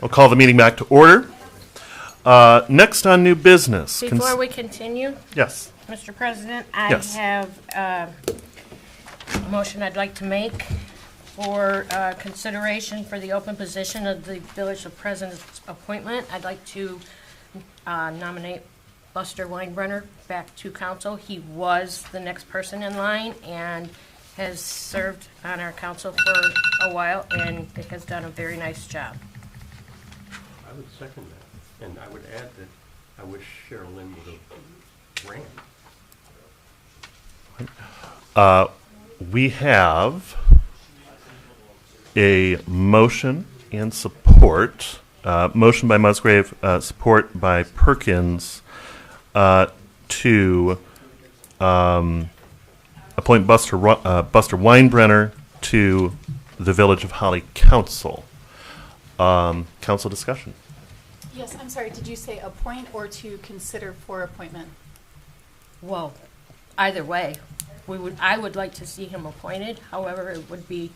I'll call the meeting back to order. Next on new business. Before we continue, Yes. Mr. President, I Yes. have a motion I'd like to make for consideration for the open position of the Village of President's appointment. I'd like to nominate Buster Weinbrenner back to council. He was the next person in line and has served on our council for a while and has done a very nice job. I would second that, and I would add that I wish Cheryl Lynn would have ran. We have a motion and support. Motion by Musgrave, support by Perkins to appoint Buster Weinbrenner to the Village of Holly Council. Council discussion. Yes, I'm sorry, did you say appoint or to consider for appointment? Well, either way, I would like to see him appointed. However, it would be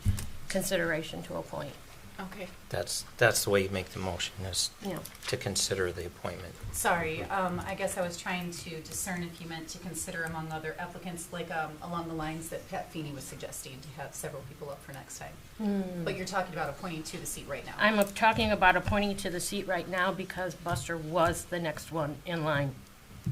consideration to appoint. Okay, That's the way you make the motion, is Yeah. to consider the appointment. sorry, I guess I was trying to discern if you meant to consider among other applicants, like along the lines that Pat Feeney was suggesting, to have several people up for next time. But you're talking about appointing to the seat right now. I'm talking about appointing to the seat right now because Buster was the next one in line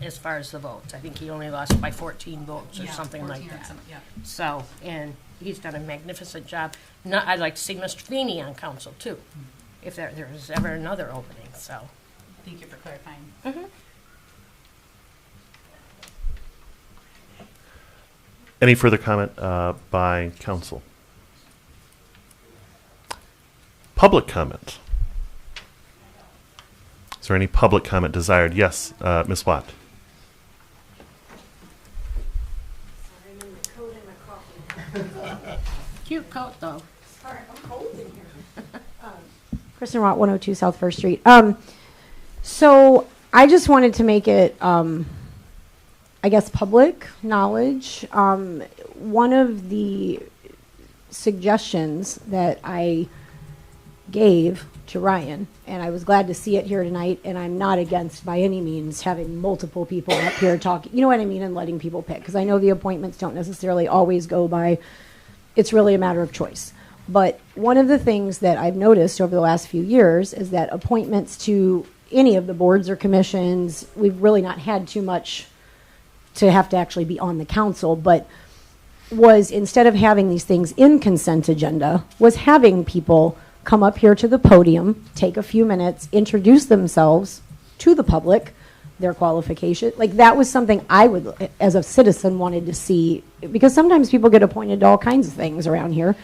as far as the votes. I think he only lost by 14 votes or Yeah, something 14 like or that. something, yeah. So, and he's done a magnificent job. I'd like to see Mr. Feeney on council too, if there is ever another opening, so. Thank you for clarifying. Any further comment by council? Public comment. Is there any public comment desired? Yes, Ms. Watt. Cute coat, though. Kristen Watt, 102 South First Street. So I just wanted to make it, I guess, public knowledge. One of the suggestions that I gave to Ryan, and I was glad to see it here tonight, and I'm not against by any means having multiple people up here talking, you know what I mean, and letting people pick, because I know the appointments don't necessarily always go by, it's really a matter of choice. But one of the things that I've noticed over the last few years is that appointments to any of the boards or commissions, we've really not had too much to have to actually be on the council, but was, instead of having these things in consent agenda, was having people come up here to the podium, take a few minutes, introduce themselves to the public, their qualification. Like, that was something I would, as a citizen, wanted to see, because sometimes people get appointed to all kinds of things around here.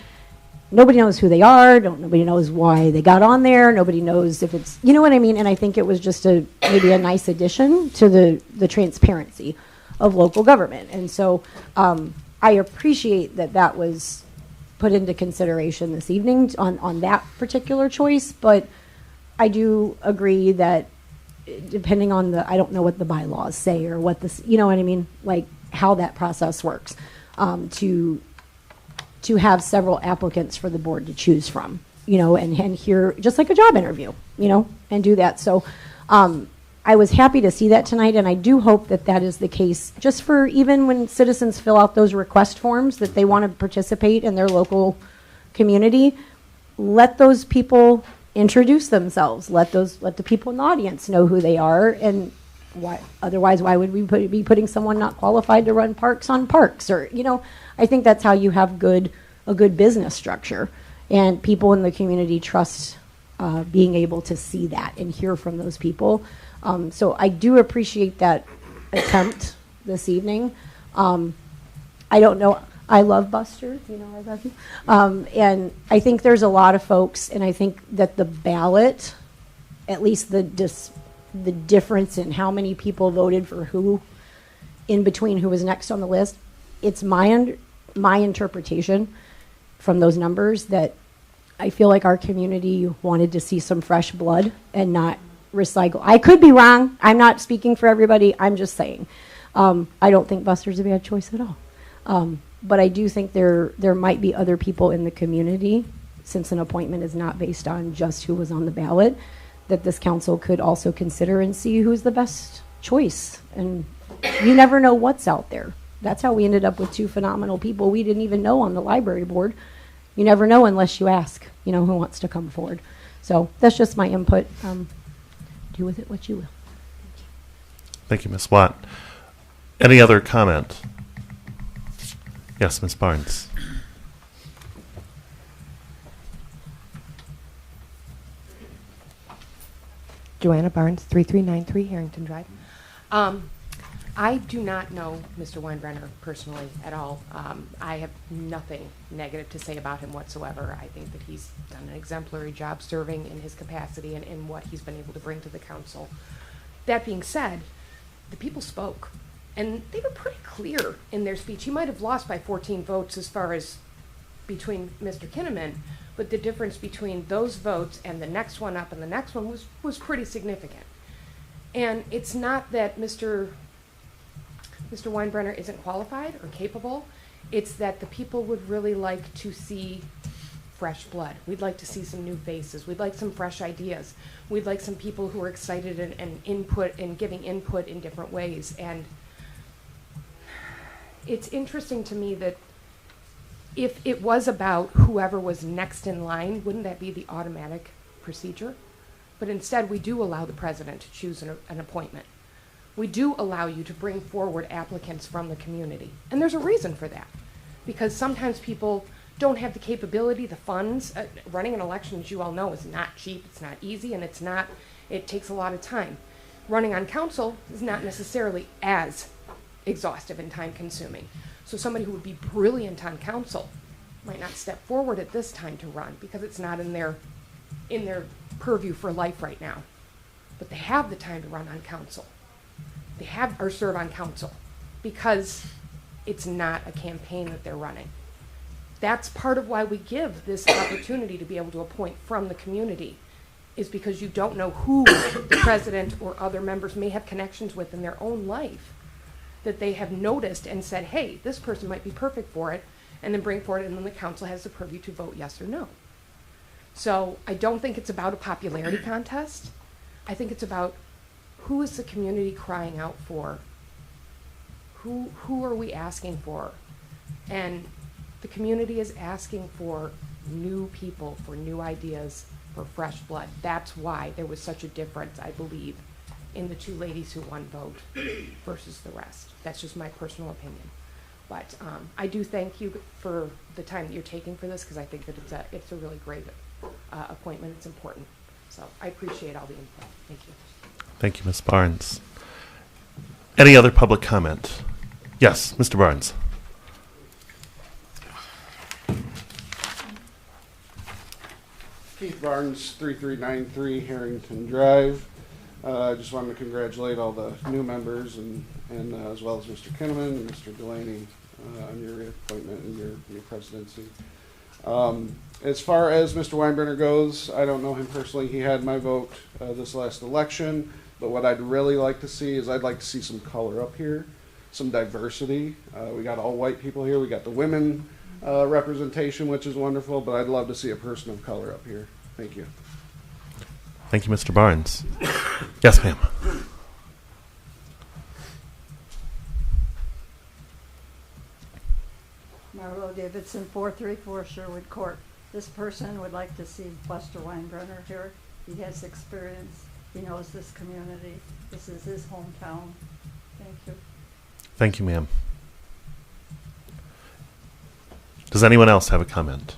Nobody knows who they are. Nobody knows why they got on there. Nobody knows if it's, you know what I mean? And I think it was just maybe a nice addition to the transparency of local government. And so I appreciate that was put into consideration this evening on that particular choice. But I do agree that depending on I don't know what the bylaws say or what this, you know what I mean? Like how that process works, to have several applicants for the board to choose from, you know, and hear, just like a job interview, you know, and do that. So I was happy to see that tonight, and I do hope that that is the case just for even when citizens fill out those request forms that they want to participate in their local community. Let those people introduce themselves. Let the people in the audience know who they are, and otherwise why would we be putting someone not qualified to run parks on parks? Or, you know, I think that's how you have a good business structure, and people in the community trust being able to see that and hear from those people. So I do appreciate that attempt this evening. I don't know. I love Buster. You know, I love you. And I think there's a lot of folks, and I think that the ballot, at least the difference in how many people voted for who, in between who was next on the list, it's my interpretation from those numbers that I feel like our community wanted to see some fresh blood and not recycle. I could be wrong. I'm not speaking for everybody. I'm just saying. I don't think Buster's a bad choice at all. But I do think there might be other people in the community since an appointment is not based on just who was on the ballot, that this council could also consider and see who's the best choice. And you never know what's out there. That's how we ended up with two phenomenal people we didn't even know on the library board. You never know unless you ask, you know, who wants to come forward. So that's just my input. Do with it what you will. Thank you, Ms. Watt. Any other comment? Yes, Ms. Barnes. Joanna Barnes, 3393 Harrington Drive. I do not know Mr. Weinbrenner personally at all. I have nothing negative to say about him whatsoever. I think that he's done an exemplary job serving in his capacity and in what he's been able to bring to the council. That being said, the people spoke, and they were pretty clear in their speech. He might have lost by 14 votes as far as between Mr. Kinnaman, but the difference between those votes and the next one up and the next one was pretty significant. And it's not that Mr. Weinbrenner isn't qualified or capable. It's that the people would really like to see fresh blood. We'd like to see some new faces. We'd like some fresh ideas. We'd like some people who are excited and input and giving input in different ways. And it's interesting to me that if it was about whoever was next in line, wouldn't that be the automatic procedure? But instead, we do allow the president to choose an appointment. We do allow you to bring forward applicants from the community. And there's a reason for that. Because sometimes people don't have the capability, the funds. Running an election, as you all know, is not cheap, it's not easy, and it takes a lot of time. Running on council is not necessarily as exhaustive and time consuming. So somebody who would be brilliant on council might not step forward at this time to run because it's not in their purview for life right now. But they have the time to run on council. They have or serve on council because it's not a campaign that they're running. That's part of why we give this opportunity to be able to appoint from the community, is because you don't know who the president or other members may have connections with in their own life that they have noticed and said, hey, this person might be perfect for it, and then bring forward, and then the council has the purview to vote yes or no. So I don't think it's about a popularity contest. I think it's about who is the community crying out for? Who are we asking for? And the community is asking for new people, for new ideas, for fresh blood. That's why there was such a difference, I believe, in the two ladies who won vote versus the rest. That's just my personal opinion. But I do thank you for the time that you're taking for this, because I think that it's a really great appointment. It's important. So I appreciate all the input. Thank you. Thank you, Ms. Barnes. Any other public comment? Yes, Mr. Barnes. Keith Barnes, 3393 Harrington Drive. I just wanted to congratulate all the new members and as well as Mr. Kinnaman and Mr. Delaney on your appointment and your new presidency. As far as Mr. Weinbrenner goes, I don't know him personally. He had my vote this last election, but what I'd really like to see is I'd like to see some color up here, some diversity. We got all white people here. We got the women representation, which is wonderful, but I'd love to see a person of color up here. Thank you. Thank you, Mr. Barnes. Yes, ma'am. Marlo Davidson, 434 Sherwood Court. This person would like to see Buster Weinbrenner here. He has experience. He knows this community. This is his hometown. Thank you. Thank you, ma'am. Does anyone else have a comment?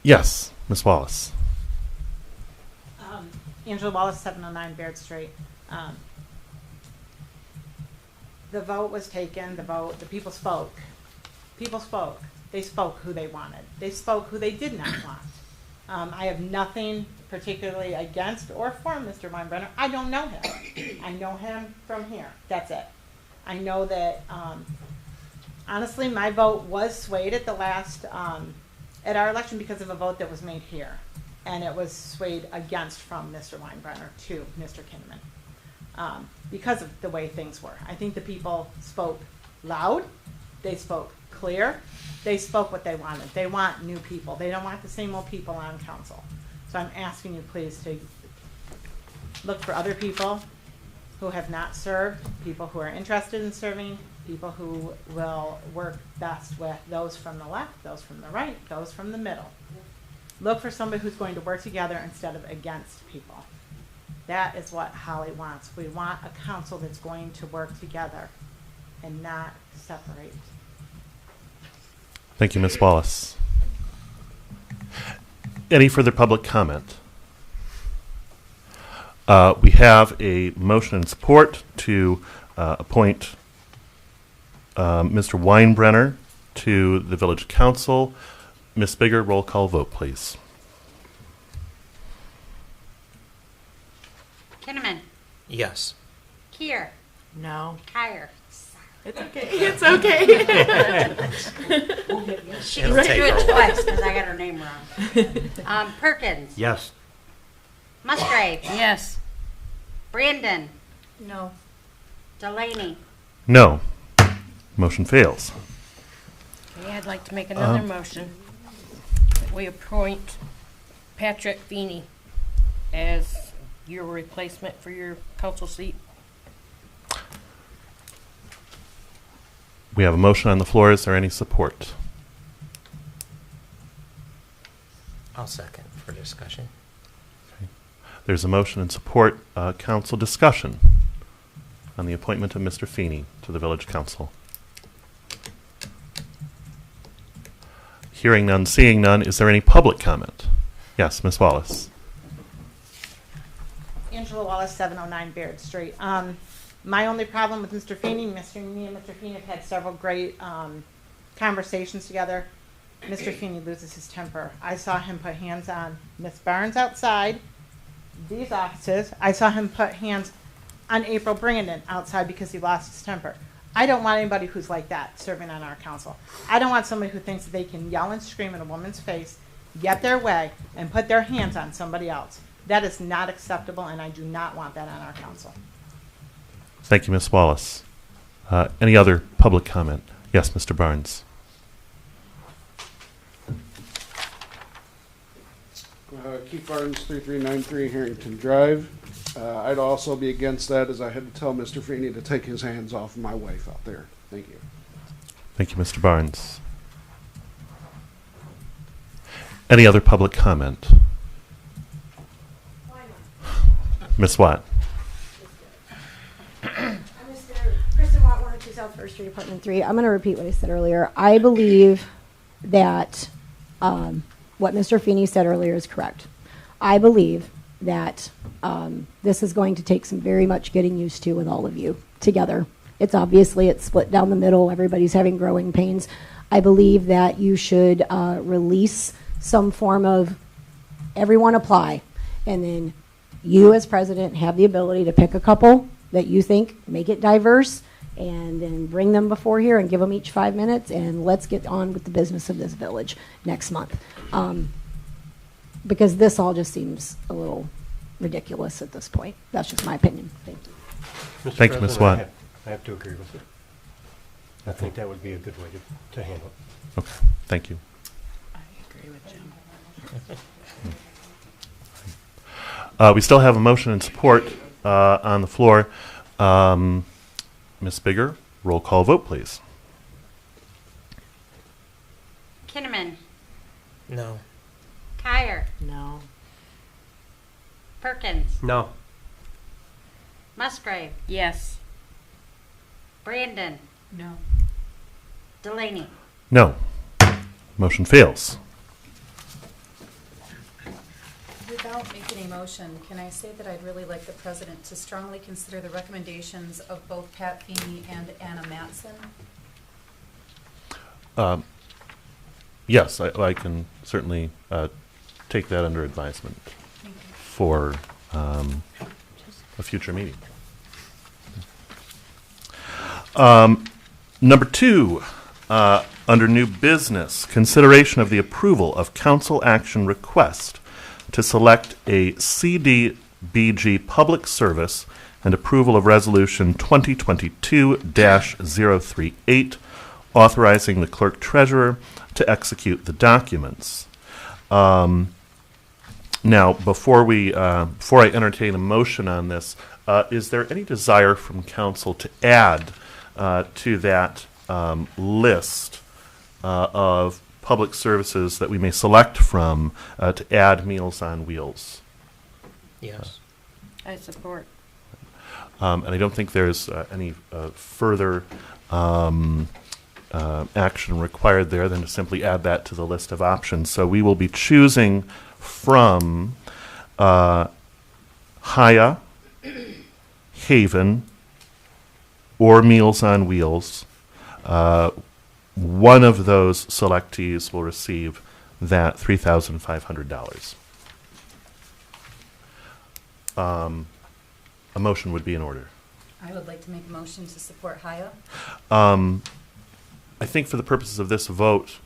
Yes, Ms. Wallace. Angela Wallace, 709 Baird Street. The vote was taken. The people spoke. People spoke. They spoke who they wanted. They spoke who they did not want. I have nothing particularly against or for Mr. Weinbrenner. I don't know him. I know him from here. That's it. I know that, honestly, my vote was swayed at the last, at our election because of a vote that was made here. And it was swayed against from Mr. Weinbrenner to Mr. Kinnaman because of the way things were. I think the people spoke loud. They spoke clear. They spoke what they wanted. They want new people. They don't want the same old people on council. So I'm asking you please to look for other people who have not served, people who are interested in serving, people who will work best with those from the left, those from the right, those from the middle. Look for somebody who's going to work together instead of against people. That is what Holly wants. We want a council that's going to work together and not separate. Thank you, Ms. Wallace. Any further public comment? We have a motion and support to appoint Mr. Weinbrenner to the Village Council. Ms. Bigger, roll call vote, please. Kinnaman, Yes. Kier, No. Kyer. It's okay. It's okay. She It'll gets to take do her a it while. twice because I got her name wrong. Perkins, Yes. Musgrave, Yes. Brandon, No. Delaney. No. Motion fails. Okay, I'd like to make another motion that we appoint Patrick Feeney as your replacement for your council seat. We have a motion on the floor. Is there any support? I'll second for discussion. There's a motion and support. Council discussion on the appointment of Mr. Feeney to the Village Council. Hearing none, seeing none. Is there any public comment? Yes, Ms. Wallace. Angela Wallace, 709 Baird Street. My only problem with Mr. Feeney, me and Mr. Feeney have had several great conversations together. Mr. Feeney loses his temper. I saw him put hands on Miss Barnes outside these offices. I saw him put hands on April Brandon outside because he lost his temper. I don't want anybody who's like that serving on our council. I don't want somebody who thinks that they can yell and scream in a woman's face, get their way, and put their hands on somebody else. That is not acceptable, and I do not want that on our council. Thank you, Ms. Wallace. Any other public comment? Yes, Mr. Barnes. Keith Barnes, 3393 Harrington Drive. I'd also be against that, as I had to tell Mr. Feeney to take his hands off my wife out there. Thank you. Thank you, Mr. Barnes. Any other public comment? Ms. Watt. I'm Mr. Kristen Watt, 102 South First Street, Apartment 3. I'm going to repeat what I said earlier. I believe that what Mr. Feeney said earlier is correct. I believe that this is going to take some very much getting used to with all of you together. It's split down the middle. Everybody's having growing pains. I believe that you should release some form of everyone apply, and then you as president have the ability to pick a couple that you think make it diverse, and then bring them before here and give them each 5 minutes, and let's get on with the business of this village next month. Because this all just seems a little ridiculous at this point. That's just my opinion. Thank you. Mr. Thank you, Ms. President, Watt. I have to agree with it. I think that would be a good way to handle it. Okay, thank you. I agree with Jim. We still have a motion and support on the floor. Ms. Bigger, roll call vote, please. Kinnaman, No. Kyer, No. Perkins, No. Musgrave, Yes. Brandon, No. Delaney. No. Motion fails. Without making a motion, can I say that I'd really like the president to strongly consider the recommendations of both Pat Feeney and Anna Matson? Yes, I can certainly take that under advisement for a future meeting. Number 2, under new business, consideration of the approval of council action request to select a CDBG public service and approval of resolution 2022-038, authorizing the clerk treasurer to execute the documents. Now, before I entertain a motion on this, is there any desire from council to add to that list of public services that we may select from to add Meals on Wheels? Yes. I support. And I don't think there's any further action required there than to simply add that to the list of options. So we will be choosing from Hiya, Haven, or Meals on Wheels. One of those selectees will receive that $3,500. A motion would be in order. I would like to make a motion to support Hiya. I think for the purposes of this vote,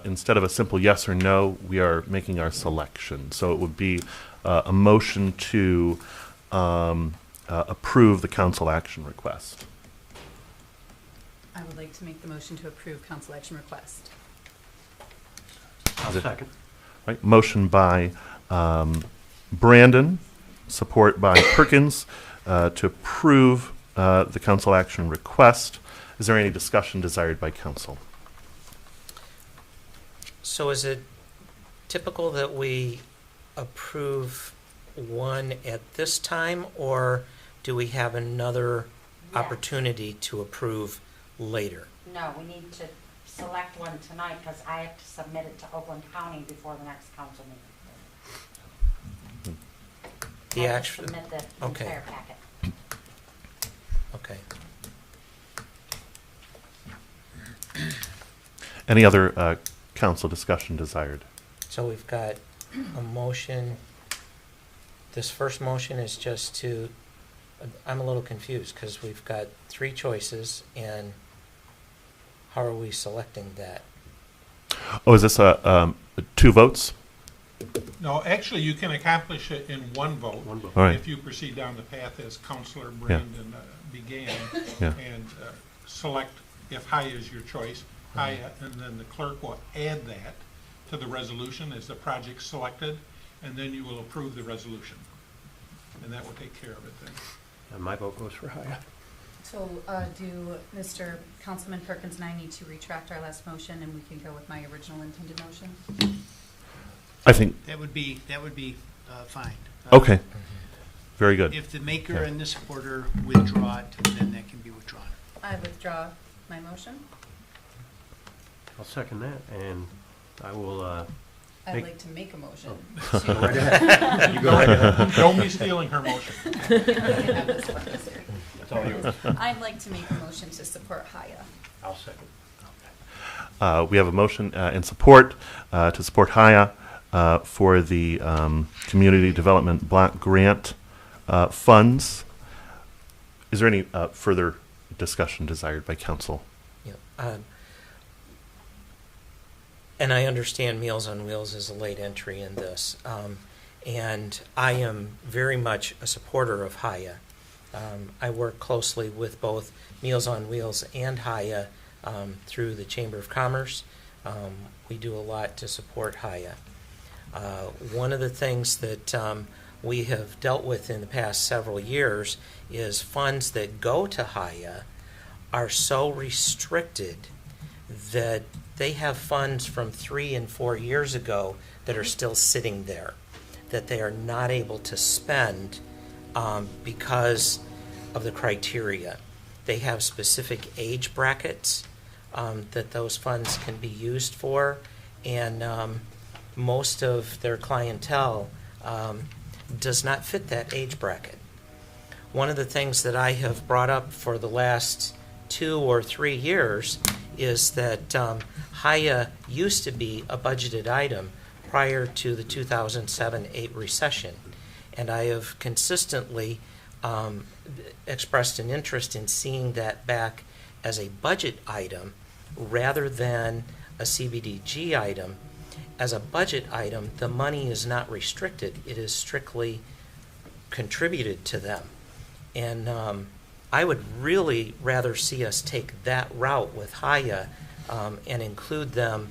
instead of a simple yes or no, we are making our selection. So it would be a motion to approve the council action request. I would like to make the motion to approve council action request. I'll Is it- second. Right, motion by Brandon, support by Perkins, to approve the council action request. Is there any discussion desired by council? So is it typical that we approve one at this time, or do we have another Yeah. opportunity to approve later? No, we need to select one tonight because I have to submit it to Oakland County before the next council meeting. The I have to actual, submit the okay. entire packet. okay. Any other council discussion desired? So we've got a motion. This first motion is just to, I'm a little confused because we've got three choices, and how are we selecting that? Oh, is this two votes? No, actually, you can accomplish it in one vote. One vote. All right. If you proceed down the path as Councilor Brandon began, Yeah. and select if Hiya is your choice, Hiya, and then the clerk will add that to the resolution as the project selected, and then you will approve the resolution. And that will take care of it then. And my vote goes for Hiya. So do Mr. Councilman Perkins and I need to retract our last motion, and we can go with my original intended motion? I think, That would be fine. okay, very good. If the maker Yeah. and the supporter withdraw it, then that can be withdrawn. I withdraw my motion. I'll second that, and I will, I'd Make- like to make a motion. go right ahead. You go right ahead. Don't be stealing her motion. That's all yours. I'd like to make a motion to support Hiya. I'll second. We have a motion in support to support Hiya for the Community Development Block Grant funds. Is there any further discussion desired by council? Yeah. And I understand Meals on Wheels is a late entry in this. And I am very much a supporter of Hiya. I work closely with both Meals on Wheels and Hiya through the Chamber of Commerce. We do a lot to support Hiya. One of the things that we have dealt with in the past several years is funds that go to Hiya are so restricted that they have funds from 3 and 4 years ago that are still sitting there, that they are not able to spend because of the criteria. They have specific age brackets that those funds can be used for, and most of their clientele does not fit that age bracket. One of the things that I have brought up for the last 2 or 3 years is that Hiya used to be a budgeted item prior to the 2007-8 recession, and I have consistently expressed an interest in seeing that back as a budget item rather than a CBDG item. As a budget item, the money is not restricted. It is strictly contributed to them. And I would really rather see us take that route with Hiya and include them,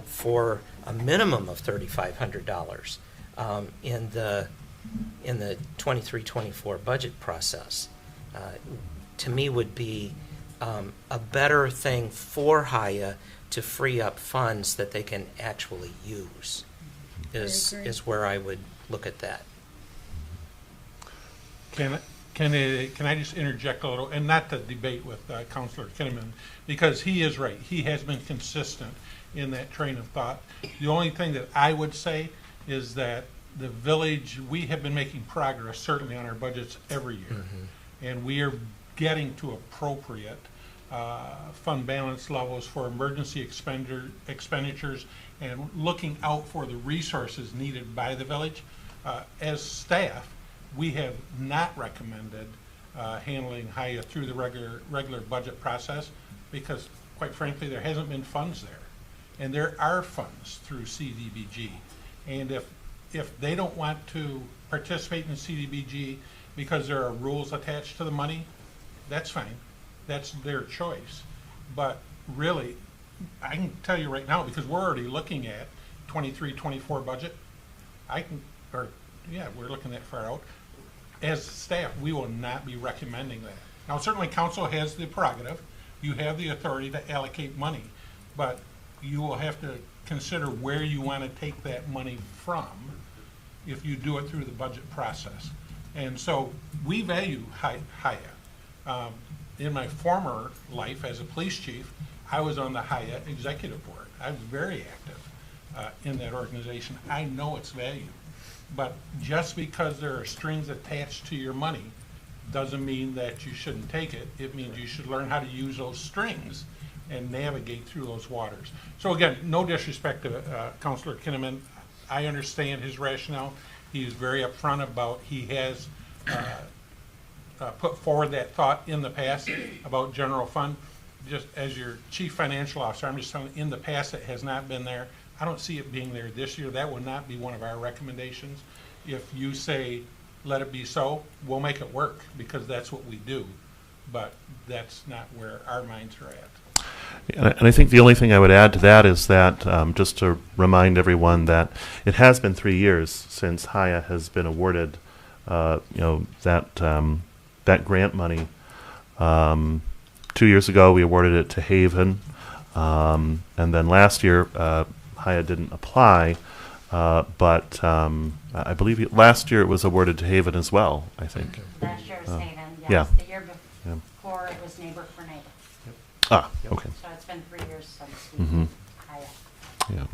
for a minimum of $3,500 in the 23-24 budget process, to me would be a better thing for Haya to free up funds that they can actually use. Is where I would look at that. Can I just interject a little, and not to debate with Councilor Kinnaman, because he is right. He has been consistent in that train of thought. The only thing that I would say is that the village, we have been making progress certainly on our budgets every year, and we are getting to appropriate fund balance levels for emergency expenditures and looking out for the resources needed by the village. As staff, we have not recommended handling Haya through the regular budget process because, quite frankly, there hasn't been funds there. And there are funds through CDBG. And if they don't want to participate in CDBG because there are rules attached to the money, that's fine. That's their choice. But really, I can tell you right now, because we're already looking at 23-24 budget, we're looking that far out. As staff, we will not be recommending that. Now, certainly council has the prerogative. You have the authority to allocate money, but you will have to consider where you want to take that money from if you do it through the budget process. And so we value Haya. In my former life as a police chief, I was on the Haya executive board. I was very active in that organization. I know its value. But just because there are strings attached to your money doesn't mean that you shouldn't take it. It means you should learn how to use those strings and navigate through those waters. So again, no disrespect to Councilor Kinnaman. I understand his rationale. He is very upfront about he has put forward that thought in the past about general fund. Just as your chief financial officer, I'm just telling you, in the past it has not been there. I don't see it being there this year. That would not be one of our recommendations. If you say, let it be so, we'll make it work because that's what we do. But that's not where our minds are at. And I think the only thing I would add to that is that, just to remind everyone that it has been 3 years since Haya has been awarded, that grant money. 2 years ago, we awarded it to Haven, and then last year, Haya didn't apply, but I believe last year it was awarded to Haven as well, I think. Last year was Haven, yes. Yeah. The year before it was Neighbor for Neighbor. Ah, okay. So it's been 3 years since we did Haya.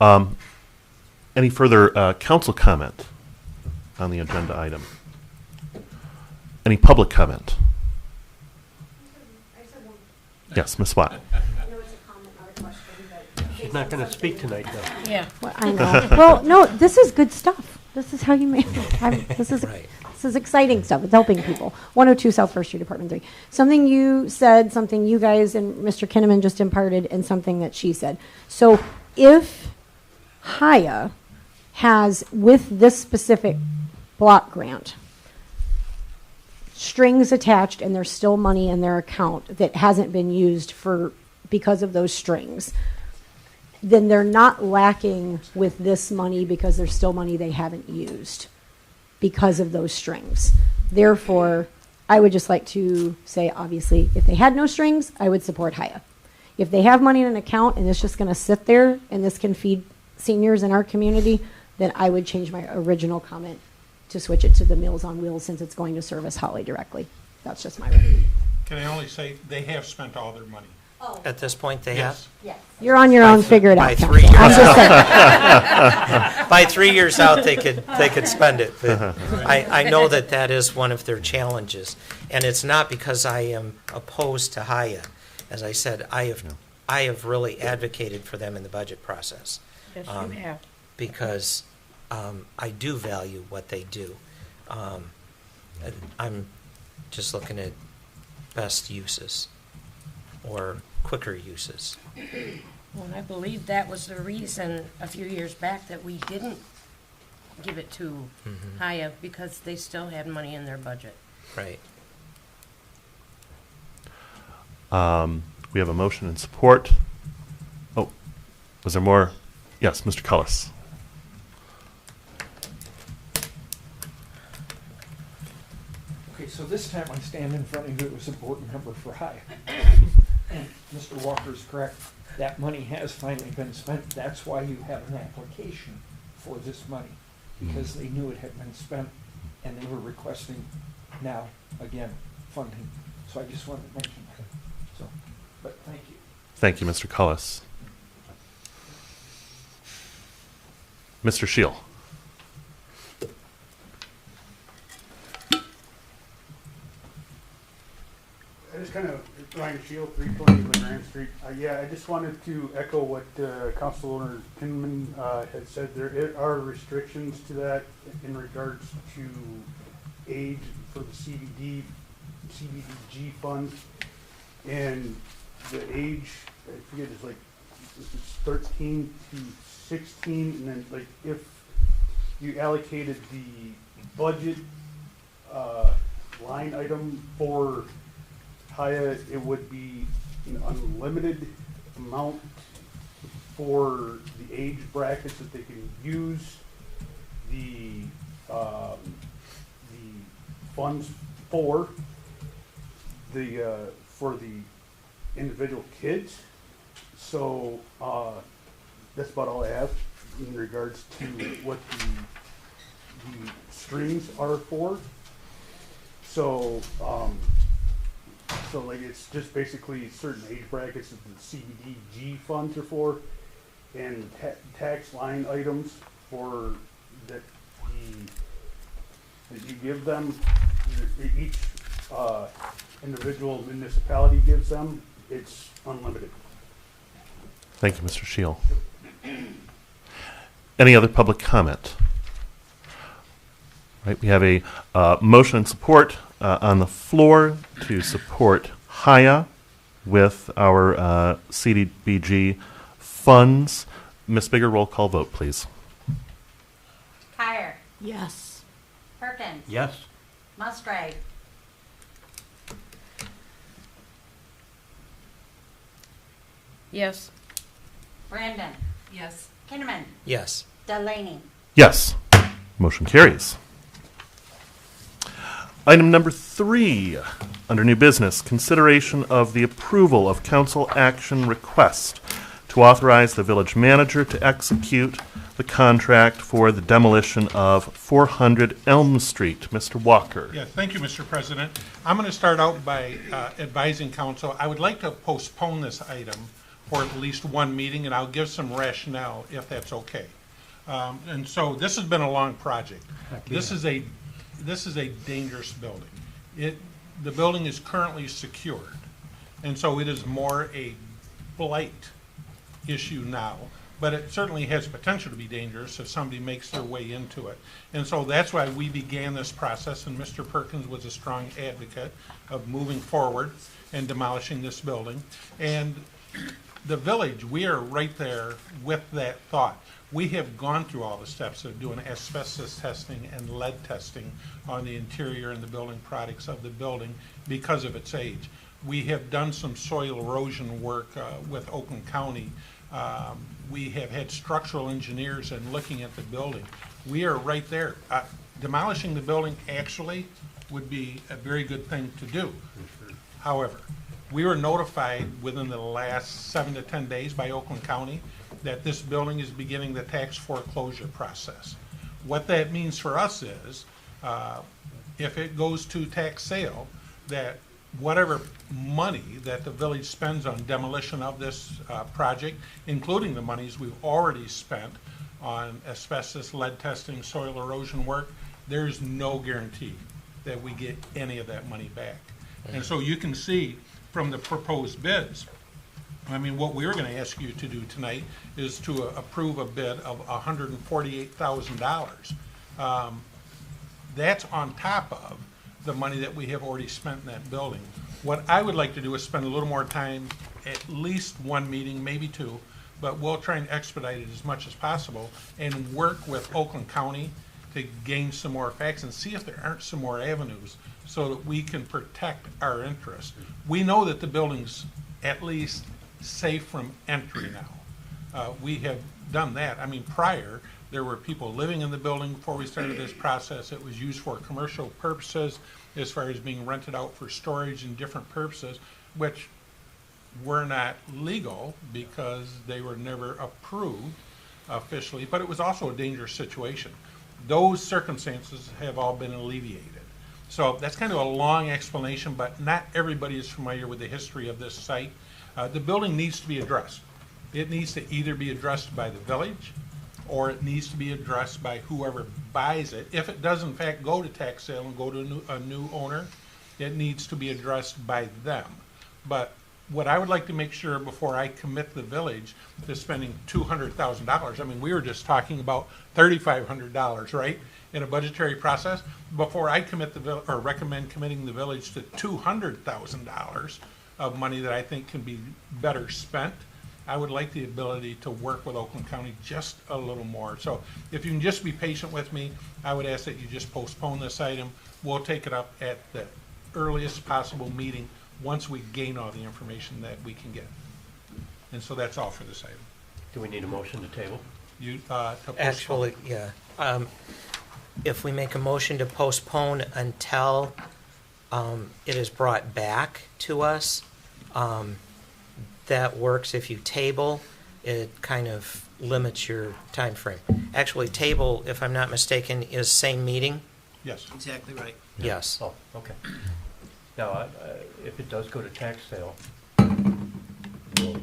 Yeah. Any further council comment on the agenda item? Any public comment? Yes, Ms. Watt. She's not going to speak tonight, though. Yeah. Well, I know. Well, no, this is good stuff. This is how you make it. This is exciting stuff. It's helping people. 102 South First Street, Apartment 3. Something you said, something you guys and Mr. Kinnaman just imparted, and something that she said. So if Haya has, with this specific block grant, strings attached and there's still money in their account that hasn't been used because of those strings, then they're not lacking with this money because there's still money they haven't used because of those strings. Therefore, I would just like to say, obviously, if they had no strings, I would support Haya. If they have money in an account and it's just going to sit there and this can feed seniors in our community, then I would change my original comment to switch it to the Meals on Wheels since it's going to service Holly directly. That's just my recommendation. Can I only say they have spent all their money? At this point, they Yes. have. Yes. You're on your own, figure it out. By Council. 3 years I'm just saying. By 3 years out, they could spend it. But I know that is one of their challenges, and it's not because I am opposed to Haya. As I said, I have really advocated for them in the budget process. Yes, you have. Because I do value what they do. I'm just looking at best uses or quicker uses. Well, and I believe that was the reason a few years back that we didn't give it to Haya because they still had money in their budget. Right. We have a motion and support. Oh, was there more? Yes, Mr. Cullis. Okay, so this time I stand in front of you as a board member for High. And Mr. Walker's correct, that money has finally been spent. That's why you have an application for this money, because they knew it had been spent and they were requesting now, again, funding. So I just wanted to mention that. So, but thank you. Thank you, Mr. Cullis. Mr. Shield. I just kind of, Ryan Shield, 320 LeGrand Street. Yeah, I just wanted to echo what Councilor Kinman had said. There are restrictions to that in regards to age for the CDBG funds. And the age, I forget, it's like it's 13 to 16. And then, like, if you allocated the budget line item for Haya, it would be an unlimited amount for the age brackets that they can use the funds for the individual kids. So that's about all I have in regards to what the streams are for. So so like it's just basically certain age brackets that the CBDG funds are for, and tax line items for that you give them, each individual municipality gives them. It's unlimited. Thank you, Mr. Shield. Any other public comment? Right, we have a motion and support on the floor to support Haya with our CDBG funds. Ms. Bigger, roll call vote, please. Kyer. Yes. Perkins. Yes. Musgrave. Yes. Brandon. Yes. Kinnaman. Yes. Delaney. Yes. Motion carries. Item number 3, under new business, consideration of the approval of council action request to authorize the village manager to execute the contract for the demolition of 400 Elm Street. Mr. Walker. Yeah, thank you, Mr. President. I'm going to start out by advising council. I would like to postpone this item for at least one meeting, and I'll give some rationale if that's okay. And so this has been a long project. This is a dangerous building. The building is currently secured, and so it is more a blight issue now, but it certainly has potential to be dangerous if somebody makes their way into it. And so that's why we began this process, and Mr. Perkins was a strong advocate of moving forward and demolishing this building. And the village, we are right there with that thought. We have gone through all the steps of doing asbestos testing and lead testing on the interior and the building products of the building because of its age. We have done some soil erosion work with Oakland County. We have had structural engineers and looking at the building. We are right there. Demolishing the building actually would be a very good thing to do. However, we were notified within the last 7 to 10 days by Oakland County that this building is beginning the tax foreclosure process. What that means for us is, if it goes to tax sale, that whatever money that the village spends on demolition of this project, including the monies we've already spent on asbestos, lead testing, soil erosion work, there's no guarantee that we get any of that money back. And so you can see from the proposed bids, I mean, what we're going to ask you to do tonight is to approve a bid of $148,000. That's on top of the money that we have already spent in that building. What I would like to do is spend a little more time, at least one meeting, maybe two, but we'll try and expedite it as much as possible and work with Oakland County to gain some more facts and see if there aren't some more avenues so that we can protect our interests. We know that the building's at least safe from entry now. We have done that. I mean, prior, there were people living in the building before we started this process. It was used for commercial purposes as far as being rented out for storage and different purposes, which were not legal because they were never approved officially, but it was also a dangerous situation. Those circumstances have all been alleviated. So that's kind of a long explanation, but not everybody is familiar with the history of this site. The building needs to be addressed. It needs to either be addressed by the village, or it needs to be addressed by whoever buys it. If it does in fact go to tax sale and go to a new owner, it needs to be addressed by them. But what I would like to make sure before I commit the village to spending $200,000, I mean, we were just talking about $3,500, right, in a budgetary process. Before I commit or recommend committing the village to $200,000 of money that I think can be better spent, I would like the ability to work with Oakland County just a little more. So if you can just be patient with me, I would ask that you just postpone this item. We'll take it up at the earliest possible meeting once we gain all the information that we can get. And so that's all for this item. Do we need a motion to table? You, to postpone. Actually, yeah. If we make a motion to postpone until it is brought back to us, that works. If you table, it kind of limits your time frame. Actually, table, if I'm not mistaken, is same meeting? Yes. Exactly right. Yes. Oh, okay. Now, if it does go to tax sale, will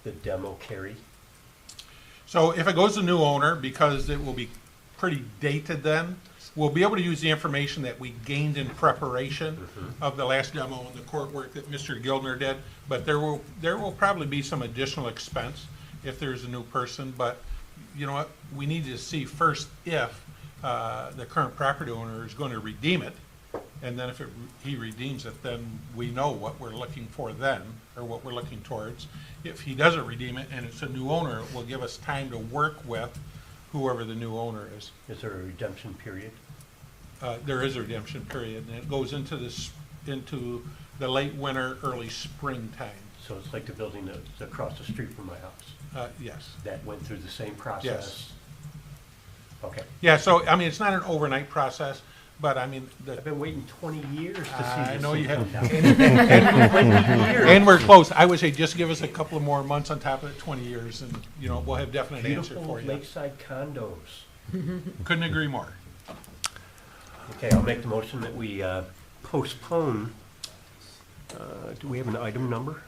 the demo carry? So if it goes to new owner, because it will be pretty dated then, we'll be able to use the information that we gained in preparation of the last demo and the court work that Mr. Gildner did, but there will probably be some additional expense if there's a new person, but you know what, we need to see first if the current property owner is going to redeem it, and then if he redeems it, then we know what we're looking for then, or what we're looking towards. If he doesn't redeem it and it's a new owner, it will give us time to work with whoever the new owner is. Is there a redemption period? There is a redemption period, and it goes into into the late winter, early springtime. So it's like the building that's across the street from my house? Yes. That went through the same process? Yes. Okay. Yeah, so, I mean, it's not an overnight process, but I mean... I've been waiting 20 years to see this. I know you have. And And we're close. I would say just give us a couple of more months on top of the 20 years, and, you know, we'll have definite answer Beautiful for you. lakeside condos. Couldn't agree more. Okay, I'll make the motion that we postpone. Do we have an item number?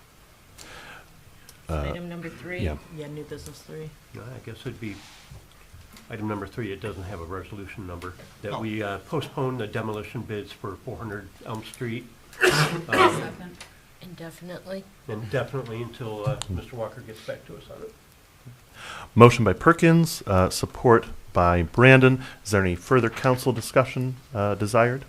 Item number 3. yeah. Yeah, new business 3. No, I guess it'd be item number 3. It doesn't have a resolution number. That Oh. we postpone the demolition bids for 400 Elm Street Second. Indefinitely. indefinitely until Mr. Walker gets back to us on it. Motion by Perkins, support by Brandon. Is there any further council discussion desired?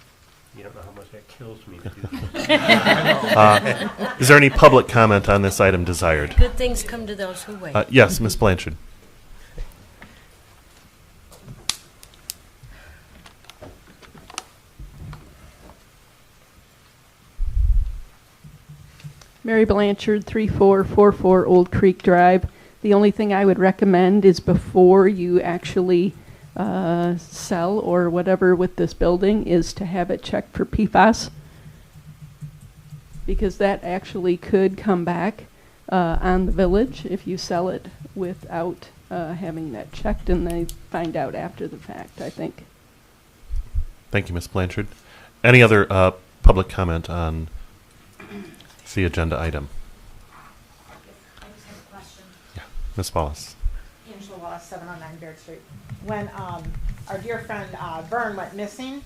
You don't know how much that kills me to do this. Is there any public comment on this item desired? Good things come to those who wait. Yes, Ms. Blanchard. Mary Blanchard, 3444 Old Creek Drive. The only thing I would recommend is before you actually sell or whatever with this building is to have it checked for PFAS, because that actually could come back on the village if you sell it without having that checked, and they find out after the fact, I think. Thank you, Ms. Blanchard. Any other public comment on the agenda item? I just have a question. Ms. Wallace. Angela Wallace, 709 Baird Street. When our dear friend Vern went missing,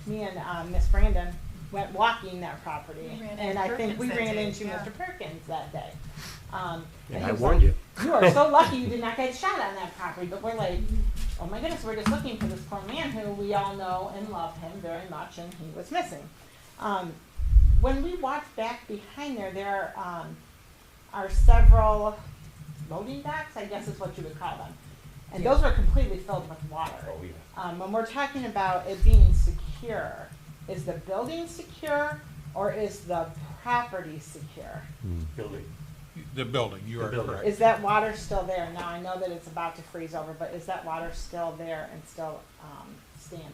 me and Miss Brandon went walking that property, and I think we ran into Mr. Perkins that day. And Yeah, he I was warned like, you. You are so lucky you did not get shot on that property. But we're like, oh my goodness, we're just looking for this poor man who we all know and love him very much, and he was missing. When we walked back behind there are several loading docks, I guess is what you would call them. And those were completely filled with water. Oh, yeah. When we're talking about it being secure, is the building secure, or is the property secure? Building. The building, you The are building. correct. Is that water still there? Now, I know that it's about to freeze over, but is that water still there and still standing?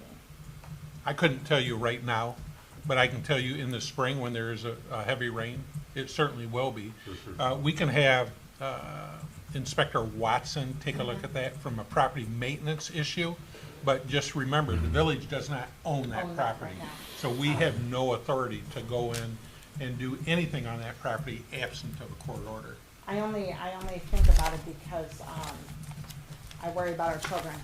I couldn't tell you right now, but I can tell you in the spring when there is a heavy rain, it certainly will be. We can have Inspector Watson take a look at that from a property maintenance issue, but just remember, the village does not own that Own that property. right now. So we have no authority to go in and do anything on that property absent of a court order. I only think about it because I worry about our children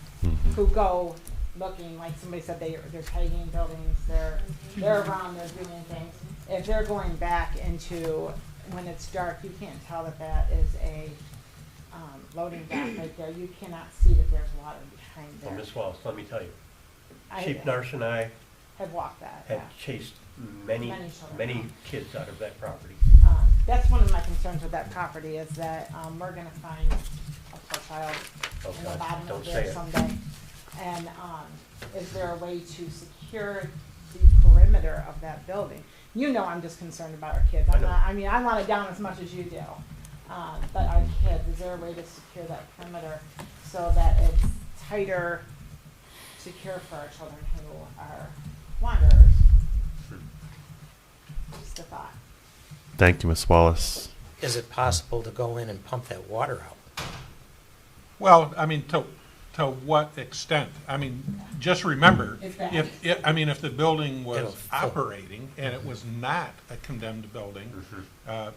who go looking, like somebody said, they're tagging buildings, they're around, they're doing things. If they're going back into, when it's dark, you can't tell that that is a loading dock right there. You cannot see that there's water behind Well, there. Ms. Wallace, let me tell you, I Chief Narsh and I have walked that, have yeah. chased many, Many children. many kids out of that property. That's one of my concerns with that property is that we're gonna find a poor child Oh, in the God, bottom don't of say there it. someday. And is there a way to secure the perimeter of that building? You know I'm just concerned about our kids. I know. I mean, I want it down as much as you do. But our kids, is there a way to secure that perimeter so that it's tighter, secure for our children who are wanderers? Just a thought. Thank you, Ms. Wallace. Is it possible to go in and pump that water out? Well, I mean, to what extent? I mean, just remember, It's bad. if the building It'll was fill. operating and it was not a condemned building,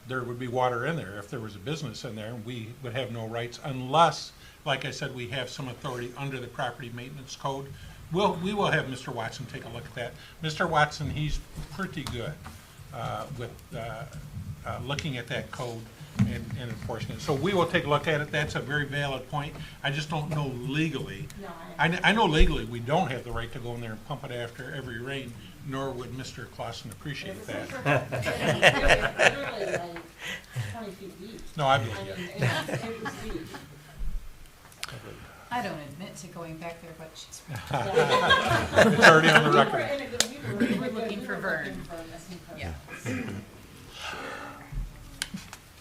there would be water in there. If there was a business in there, we would have no rights unless, like I said, we have some authority under the property maintenance code. We will have Mr. Watson take a look at that. Mr. Watson, he's pretty good with looking at that code and enforcing it. So we will take a look at it. That's a very valid point. I just don't know legally. No, I know legally we don't have the right to go in there and pump it after every rain, nor would Mr. Clausen appreciate that. Literally like 20 feet deep. No, I believe you. It was deep. I don't admit to going back there, but she's. It's already on the record. We were looking for Vern. Yeah.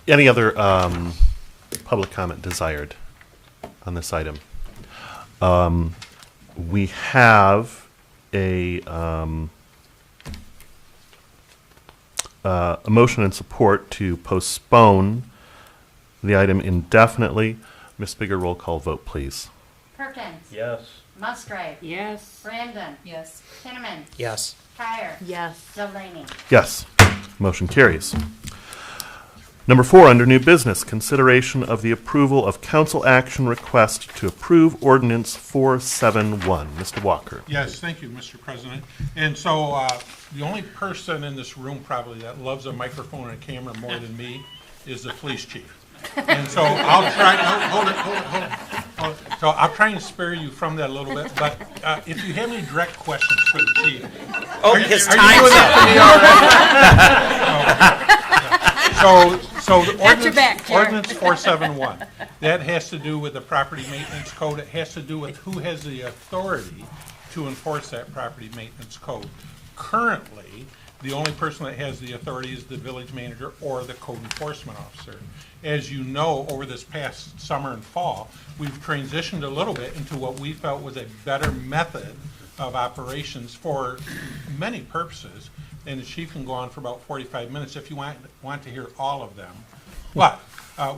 Any other public comment desired on this item? We have a motion and support to postpone the item indefinitely. Ms. Bigger, roll call vote, please. Perkins. Yes. Musgrave. Yes. Brandon. Yes. Kinnaman. Yes. Kyer. Yes. Delaney. Yes. Motion carries. Number 4, under new business, consideration of the approval of council action request to approve ordinance 471. Mr. Walker. Yes, thank you, Mr. President. And so the only person in this room probably that loves a microphone and a camera more than me is the police chief. And so I'll try, hold it. So I'll try and spare you from that a little bit, but if you have any direct questions for the chief. Oh, Are you- his are you time's doing up. that for me already? So the Got your back, Jared. ordinance 471, that has to do with the property maintenance code. It has to do with who has the authority to enforce that property maintenance code. Currently, the only person that has the authority is the village manager or the code enforcement officer. As you know, over this past summer and fall, we've transitioned a little bit into what we felt was a better method of operations for many purposes. And the chief can go on for about 45 minutes if you want to hear all of them. But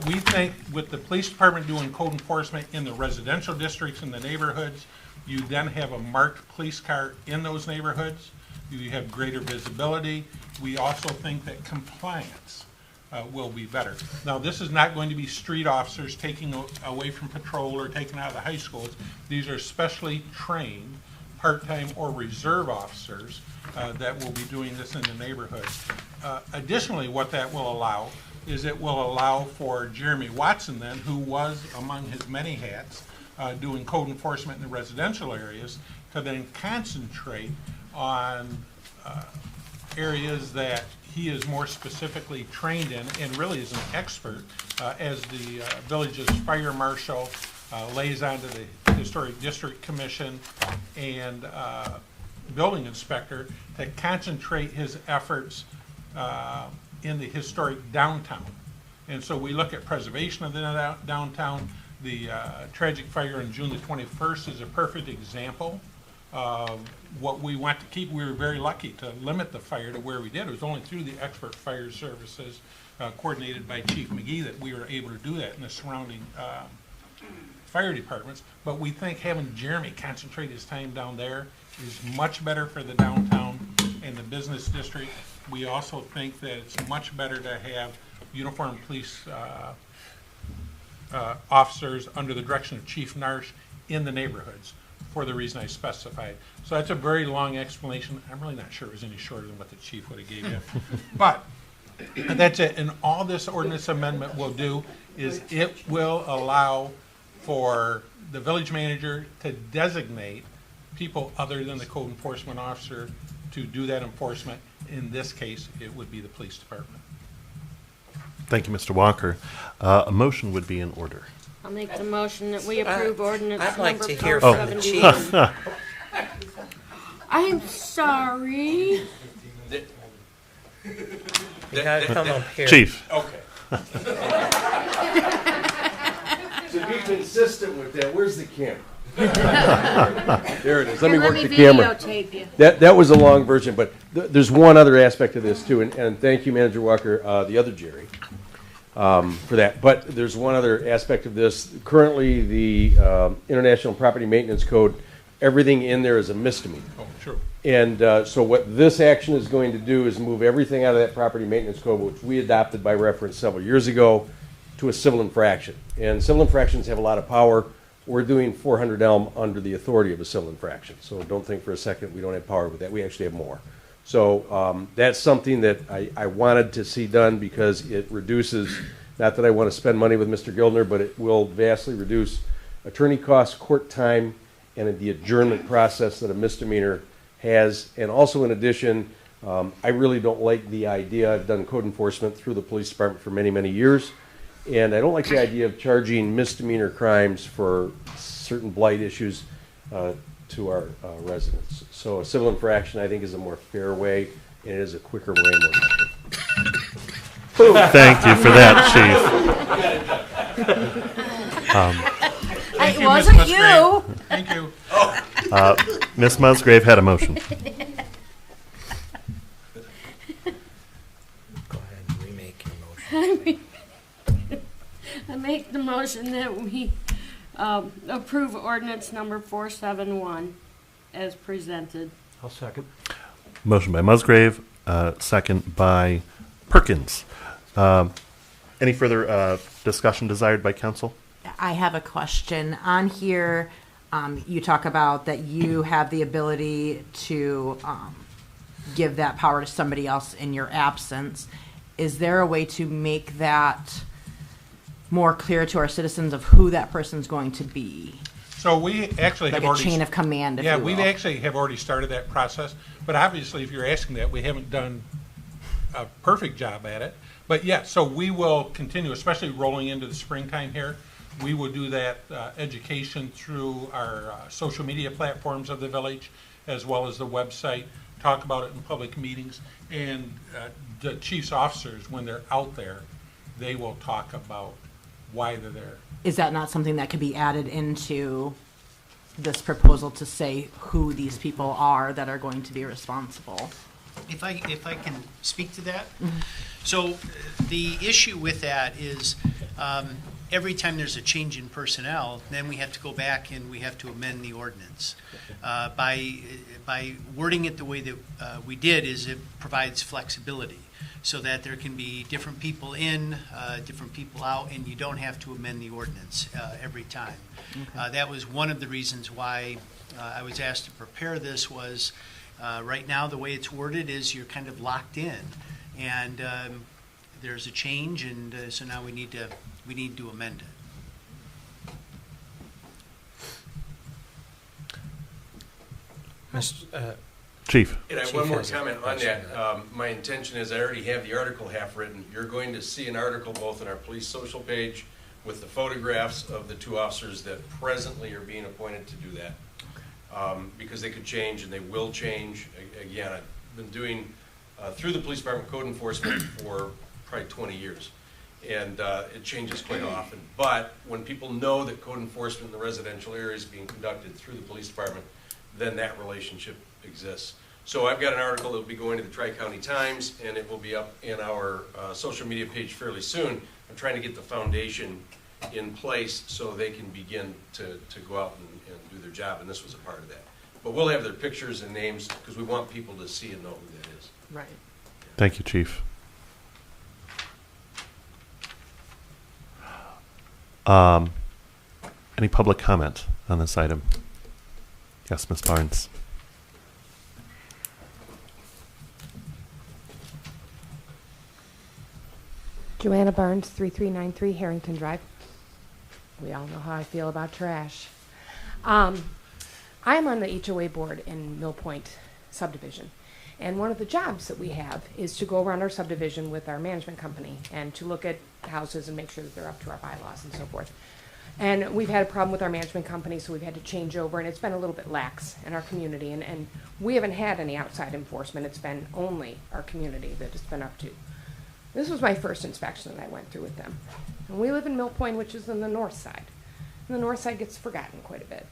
we think with the police department doing code enforcement in the residential districts in the neighborhoods, you then have a marked police car in those neighborhoods. You have greater visibility. We also think that compliance will be better. Now, this is not going to be street officers taking away from patrol or taken out of the high schools. These are specially trained part-time or reserve officers that will be doing this in the neighborhood. Additionally, what that will allow is it will allow for Jeremy Watson then, who was among his many hats doing code enforcement in the residential areas, to then concentrate on areas that he is more specifically trained in and really is an expert as the village's fire marshal, liaison to the Historic District Commission, and building inspector, to concentrate his efforts in the historic downtown. And so we look at preservation of the downtown. The tragic fire on June the 21st is a perfect example of what we want to keep. We were very lucky to limit the fire to where we did. It was only through the expert fire services coordinated by Chief McGee that we were able to do that in the surrounding fire departments. But we think having Jeremy concentrate his time down there is much better for the downtown and the business district. We also think that it's much better to have uniformed police officers under the direction of Chief Narsh in the neighborhoods for the reason I specified. So that's a very long explanation. I'm really not sure it was any shorter than what the chief would have gave you. But that's it. And all this ordinance amendment will do is it will allow for the village manager to designate people other than the code enforcement officer to do that enforcement. In this case, it would be the police department. Thank you, Mr. Walker. A motion would be in order. I'll make the motion that we approve ordinance I'd like number to hear from the 471. chief. I'm sorry. You gotta come up here. Chief. Okay. To be consistent with that, where's the camera? There it is. Let me work the camera. Videotape you. That was a long version, but there's one other aspect of this too, and thank you, Manager Walker, the other Jerry, for that. But there's one other aspect of this. Currently, the International Property Maintenance Code, everything in there is a misdemeanor. Oh, true. And so what this action is going to do is move everything out of that property maintenance code, which we adopted by reference several years ago, to a civil infraction. And civil infractions have a lot of power. We're doing 400 Elm under the authority of a civil infraction. So don't think for a second we don't have power with that. We actually have more. So that's something that I wanted to see done because it reduces, not that I want to spend money with Mr. Gildner, but it will vastly reduce attorney costs, court time, and the adjournment process that a misdemeanor has. And also in addition, I really don't like the idea, I've done code enforcement through the police department for many, many years, and I don't like the idea of charging misdemeanor crimes for certain blight issues to our residents. So a civil infraction, I think, is a more fair way, and it is a quicker way. Thank you for that, Chief. Thank It you, Ms. wasn't Musgrave. you. Thank you. Ms. Musgrave had a motion. Go ahead and remake your motion. I make the motion that we approve ordinance number 471 as presented. I'll second. Motion by Musgrave, second by Perkins. Any further discussion desired by council? I have a question. On here, you talk about that you have the ability to give that power to somebody else in your absence. Is there a way to make that more clear to our citizens of who that person's going to be? So we actually Like have a already. chain of command, if Yeah, you we will. actually have already started that process. But obviously, if you're asking that, we haven't done a perfect job at it. But yeah, so we will continue, especially rolling into the springtime here. We will do that education through our social media platforms of the village, as well as the website, talk about it in public meetings. And the chief's officers, when they're out there, they will talk about why they're there. Is that not something that could be added into this proposal to say who these people are that are going to be responsible? If I can speak to that. So the issue with that is every time there's a change in personnel, then we have to go back and we have to amend the ordinance. By wording it the way that we did is it provides flexibility so that there can be different people in, different people out, and you don't have to amend the ordinance every time. That was one of the reasons why I was asked to prepare this was right now the way it's worded is you're kind of locked in, and there's a change, and so now we need to amend it. Chief. And I have one more comment on that. My intention is I already have the article half written. You're going to see an article both on our police social page with the photographs of the two officers that presently are being appointed to do that. Because they could change and they will change. Again, I've been doing through the police department code enforcement for probably 20 years. And it changes quite often. But when people know that code enforcement in the residential area is being conducted through the police department, then that relationship exists. So I've got an article that will be going to the Tri-County Times, and it will be up in our social media page fairly soon. I'm trying to get the foundation in place so they can begin to go out and do their job, and this was a part of that. But we'll have their pictures and names because we want people to see and know who that is. Right. Thank you, Chief. Any public comment on this item? Yes, Ms. Barnes. Joanna Barnes, 3393 Harrington Drive. We all know how I feel about trash. I'm on the HOA board in Mill Point subdivision. And one of the jobs that we have is to go around our subdivision with our management company and to look at houses and make sure that they're up to our bylaws and so forth. And we've had a problem with our management company, so we've had to change over, and it's been a little bit lax in our community. And we haven't had any outside enforcement. It's been only our community that it's been up to. This was my first inspection that I went through with them. And we live in Mill Point, which is on the north side. And the north side gets forgotten quite a bit.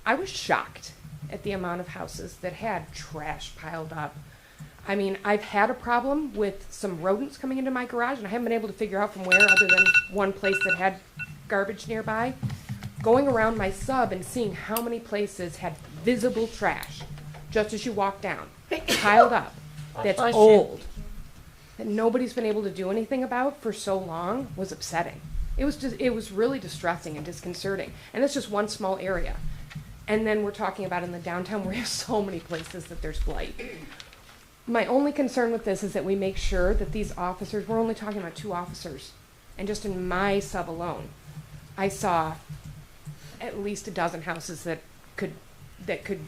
I was shocked at the amount of houses that had trash piled up. I mean, I've had a problem with some rodents coming into my garage, and I haven't been able to figure out from where other than one place that had garbage nearby. Going around my sub and seeing how many places had visible trash just as you walk down, piled up, that's old, that nobody's been able to do anything about for so long, was upsetting. It was really distressing and disconcerting. And it's just one small area. And then we're talking about in the downtown where we have so many places that there's blight. My only concern with this is that we make sure that these officers, we're only talking about 2 officers, and just in my sub alone, I saw at least a dozen houses that could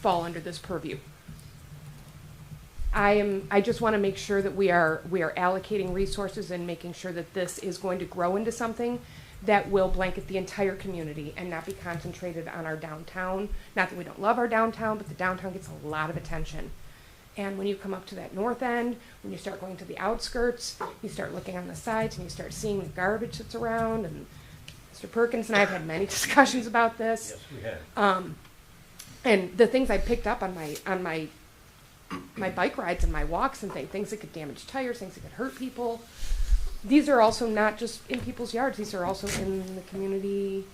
fall under this purview. I just want to make sure that we are allocating resources and making sure that this is going to grow into something that will blanket the entire community and not be concentrated on our downtown. Not that we don't love our downtown, but the downtown gets a lot of attention. And when you come up to that north end, when you start going to the outskirts, you start looking on the sides and you start seeing the garbage that's around. And Mr. Perkins and I have had many discussions about this. Yes, we have. And the things I picked up on my bike rides and my walks and things that could damage tires, things that could hurt people. These are also not just in people's yards. These are also in the community,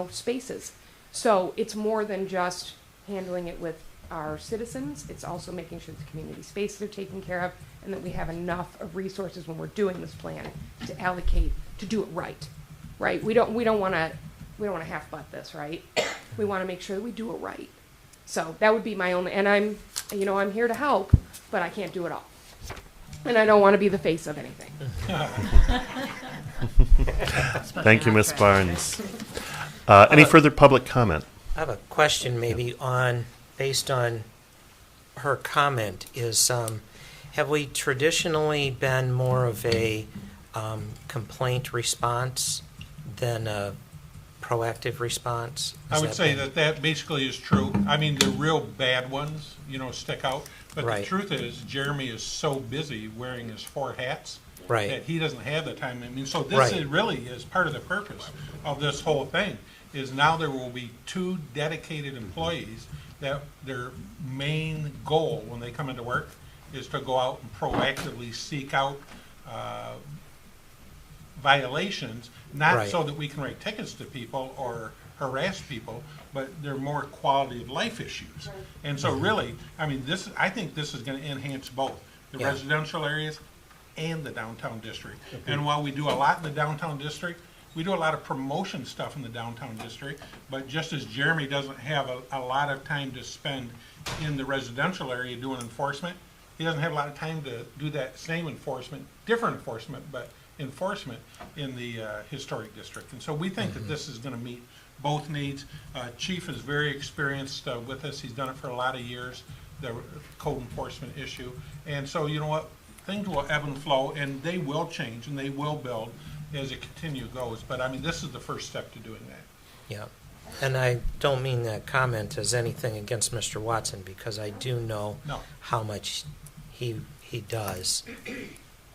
spaces. So it's more than just handling it with our citizens. It's also making sure the community spaces are taken care of and that we have enough of resources when we're doing this plan to allocate to do it right. Right? We don't want to half butt this, right? We want to make sure that we do it right. So that would be my only, and I'm here to help, but I can't do it all. And I don't want to be the face of anything. Thank you, Ms. Barnes. Any further public comment? I have a question maybe based on her comment is, have we traditionally been more of a complaint response than a proactive response? I would say that basically is true. I mean, the real bad ones, stick out. But Right. the truth is, Jeremy is so busy wearing his 4 hats Right. that he doesn't have the time. I mean, so this Right. is really is part of the purpose of this whole thing, is now there will be 2 dedicated employees that their main goal when they come into work is to go out and proactively seek out violations, not Right. so that we can write tickets to people or harass people, but they're more quality of life issues. And so really, I mean, I think this is going to enhance both the Yeah. residential areas and the downtown district. And while we do a lot in the downtown district, we do a lot of promotion stuff in the downtown district, but just as Jeremy doesn't have a lot of time to spend in the residential area doing enforcement, he doesn't have a lot of time to do that same enforcement, different enforcement, but enforcement in the historic district. And so we think that this is going to meet both needs. Chief is very experienced with this. He's done it for a lot of years, the code enforcement issue. And so, you know what, things will ebb and flow, and they will change, and they will build as it goes. But I mean, this is the first step to doing that. Yeah. And I don't mean that comment as anything against Mr. Watson, because I do know No. how much he does.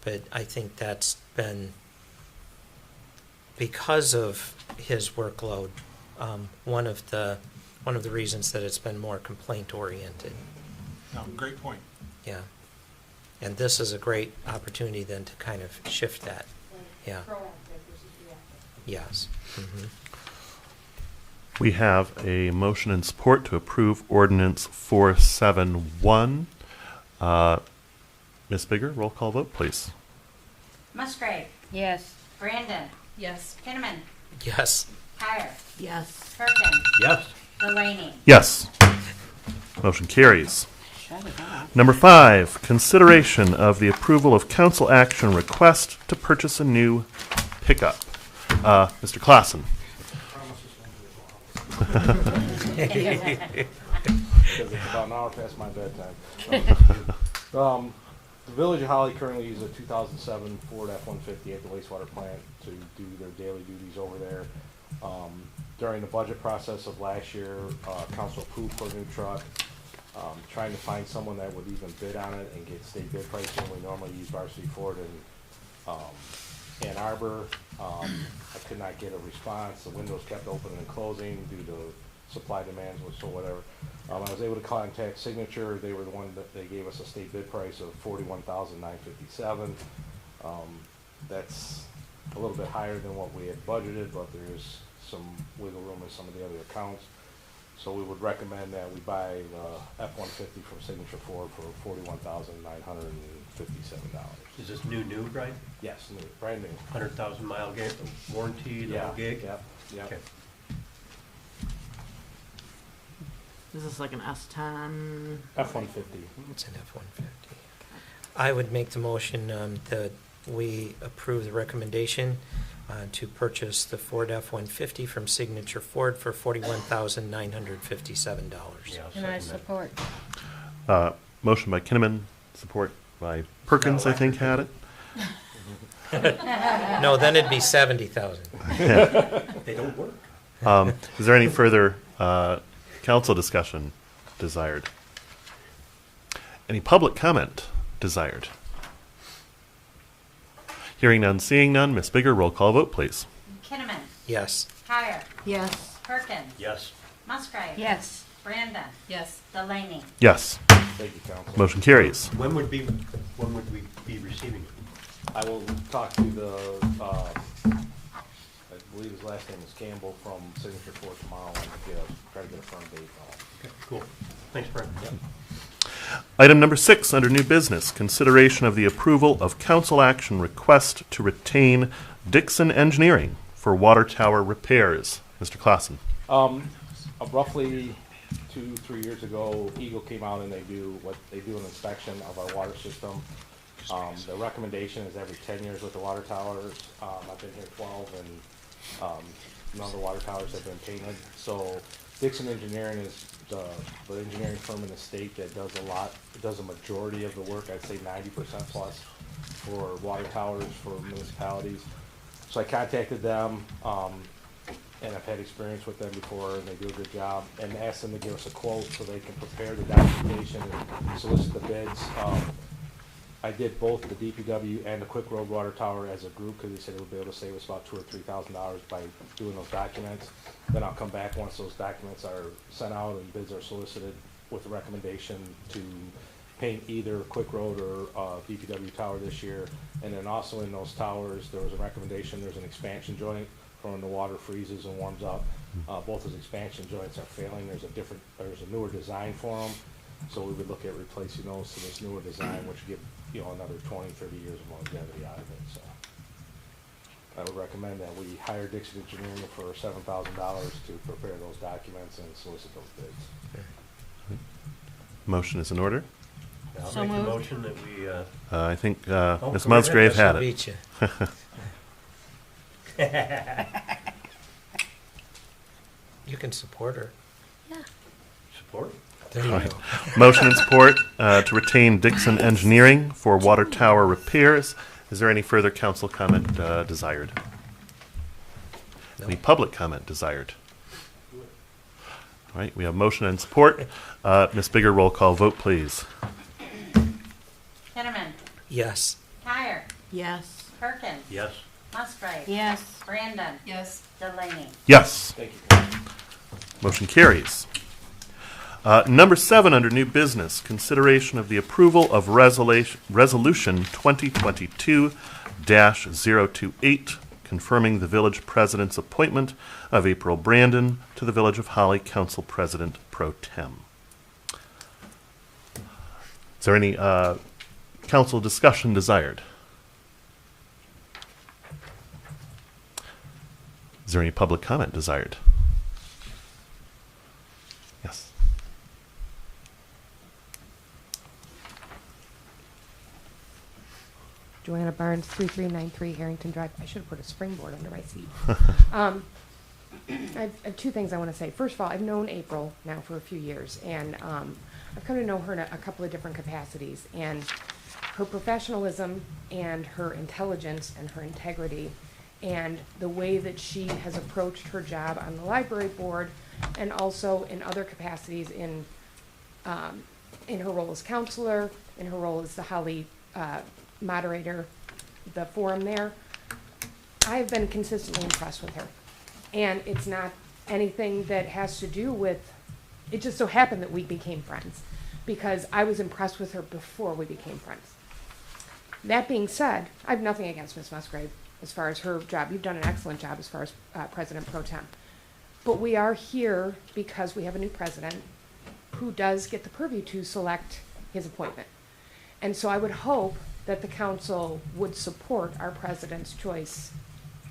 But I think that's been, because of his workload, one of the reasons that it's been more complaint oriented. No, great point. Yeah. And this is a great opportunity then to kind of shift that. Yeah. Yes. Mhm. We have a motion and support to approve ordinance 471. Ms. Bigger, roll call vote, please. Musgrave. Yes. Brandon. Yes. Kinnaman. Yes. Heyer. Yes. Perkins. Yes. Delaney. Yes. Motion carries. Number 5, consideration of the approval of council action request to purchase a new pickup. Mr. Clausen. Because it's about an hour past my bedtime. The Village of Holly currently uses a 2007 Ford F-150 at the wastewater plant to do their daily duties over there. During the budget process of last year, council approved for a new truck. Trying to find someone that would even bid on it and get state bid pricing. We normally use Varsity Ford in Ann Arbor. I could not get a response. The windows kept opening and closing due to supply demands or whatever. I was able to contact Signature. They were the one that they gave us a state bid price of $41,957. That's a little bit higher than what we had budgeted, but there's some wiggle room in some of the other accounts. So we would recommend that we buy the F-150 from Signature Ford for $41,957. Is this new, Brian? Yes, new, brand new. 100,000 mile warranty, the whole gig? Yep, yep. Okay. Is this like an S10? F-150. It's an F-150. I would make the motion that we approve the recommendation to purchase the Ford F-150 from Signature Ford for $41,957. Yeah, I'll And I second support. Motion by Kinnaman, support by Perkins, I think, had it. No, then it'd be 70,000. that. They don't work. Is there any further council discussion desired? Any public comment desired? Hearing none, seeing none. Ms. Bigger, roll call vote, please. Kinnaman. Yes. Heyer. Yes. Perkins. Yes. Musgrave. Yes. Brandon. Yes. Delaney. Yes. Thank you, council. Motion carries. When would we be receiving it? I will talk to the, I believe his last name is Campbell from Signature Ford tomorrow and try to get a firm date on it. Okay, cool. Thanks, Brian. Yep. Item number 6 under new business, consideration of the approval of council action request to retain Dixon Engineering for water tower repairs. Mr. Clausen. Roughly 2-3 years ago, Eagle came out and they do an inspection of our water system. The recommendation is every 10 years with the water towers. I've been here 12 and none of the water towers have been painted. So Dixon Engineering is the engineering firm in the state that does a majority of the work, I'd say 90% plus, for water towers for municipalities. So I contacted them, and I've had experience with them before, and they do a good job, and asked them to give us a quote so they can prepare the documentation and solicit the bids. I did both the DPW and the Quick Road Water Tower as a group because they said it would be able to save us about $2,000 or $3,000 by doing those documents. Then I'll come back once those documents are sent out and bids are solicited with a recommendation to paint either Quick Road or DPW tower this year. And then also in those towers, there was a recommendation, there's an expansion joint for when the water freezes and warms up. Both those expansion joints are failing. There's a newer design for them. So we would look at replacing those to this newer design, which would give another 20, 30 years of longevity out of it. So I would recommend that we hire Dixon Engineering for $7,000 to prepare those documents and solicit those bids. Motion is in order. I'll So make the moved. motion that we, I think Ms. go right Musgrave ahead. had it. Beat you. You can support her. support. There you All right. go. Motion and support to retain Dixon Engineering for water tower repairs. Is there any further council comment desired? No. Any public comment desired? All right, we have motion and support. Ms. Bigger, roll call vote, please. Yes. Kyer. Yes. Perkins. Yes. Musgrave. Yes. Brandon. Yes. Delaney. Yes. Thank you. Motion carries. Number 7 under new business, consideration of the approval of resolution 2022-028, confirming the village president's appointment of April Brandon to the Village of Holly Council President Pro Tem. Is there any council discussion desired? Is there any public comment desired? Yes. Joanna Barnes, 3393 Harrington Drive. I should have put a springboard under my seat. I have two things I want to say. First of all, I've known April now for a few years, and I've come to know her in a couple of different capacities. And her professionalism and her intelligence and her integrity and the way that she has approached her job on the library board and also in other capacities in her role as counselor, in her role as the Holly moderator, the forum there, I've been consistently impressed with her. And it's not anything that has to do with, it just so happened that we became friends because I was impressed with her before we became friends. That being said, I have nothing against Ms. Musgrave as far as her job. You've done an excellent job as far as President Pro Tem. But we are here because we have a new president who does get the purview to select his appointment. And so I would hope that the council would support our president's choice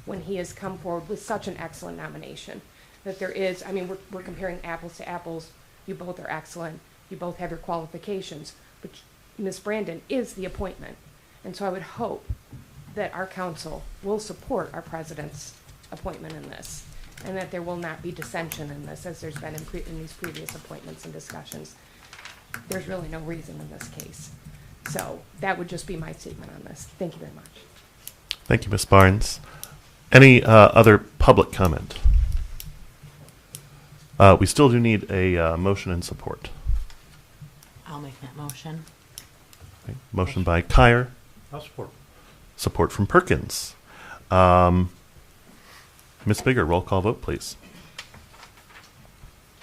when he has come forward with such an excellent nomination. That there is, I mean, we're comparing apples to apples. You both are excellent. You both have your qualifications. But Ms. Brandon is the appointment. And so I would hope that our council will support our president's appointment in this, and that there will not be dissension in this, as there's been in these previous appointments and discussions. There's really no reason in this case. So that would just be my statement on this. Thank you very much. Thank you, Ms. Barnes. Any other public comment? We still do need a motion and support. I'll make that motion. Okay. Motion by Kyer. I'll support. Support from Perkins. Ms. Bigger, roll call vote, please.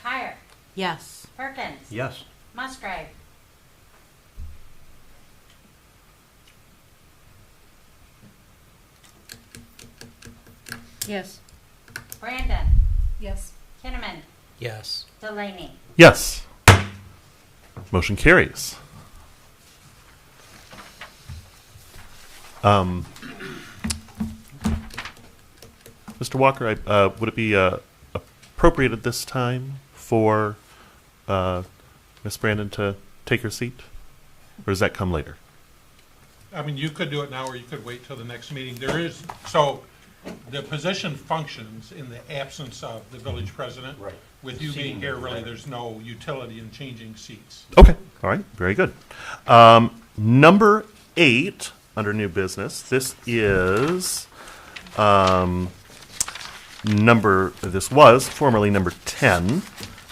Kyer. Yes. Perkins. Yes. Musgrave. Yes. Brandon. Yes. Kinnaman. Yes. Delaney. Yes. Motion carries. Mr. Walker, would it be appropriate at this time for Ms. Brandon to take her seat? Or does that come later? I mean, you could do it now, or you could wait till the next meeting. There is, so the position functions in the absence of the village president. Right. With you being here, really, there's no utility in changing seats. Okay, all right, very good. Number 8 under new business. This is this was formerly number 10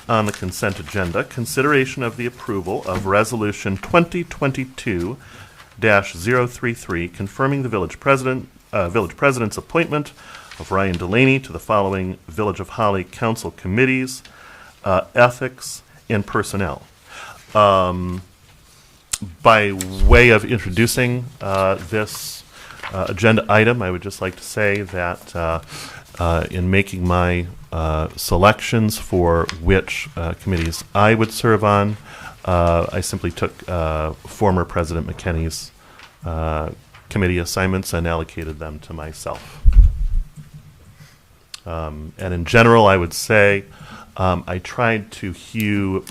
on the consent agenda. Consideration of the approval of resolution 2022-033, confirming the village president's appointment of Ryan Delaney to the following Village of Holly Council committees, ethics, and personnel. By way of introducing this agenda item, I would just like to say that in making my selections for which committees I would serve on, I simply took former President McKenney's committee assignments and allocated them to myself. And in general, I would say I tried to hew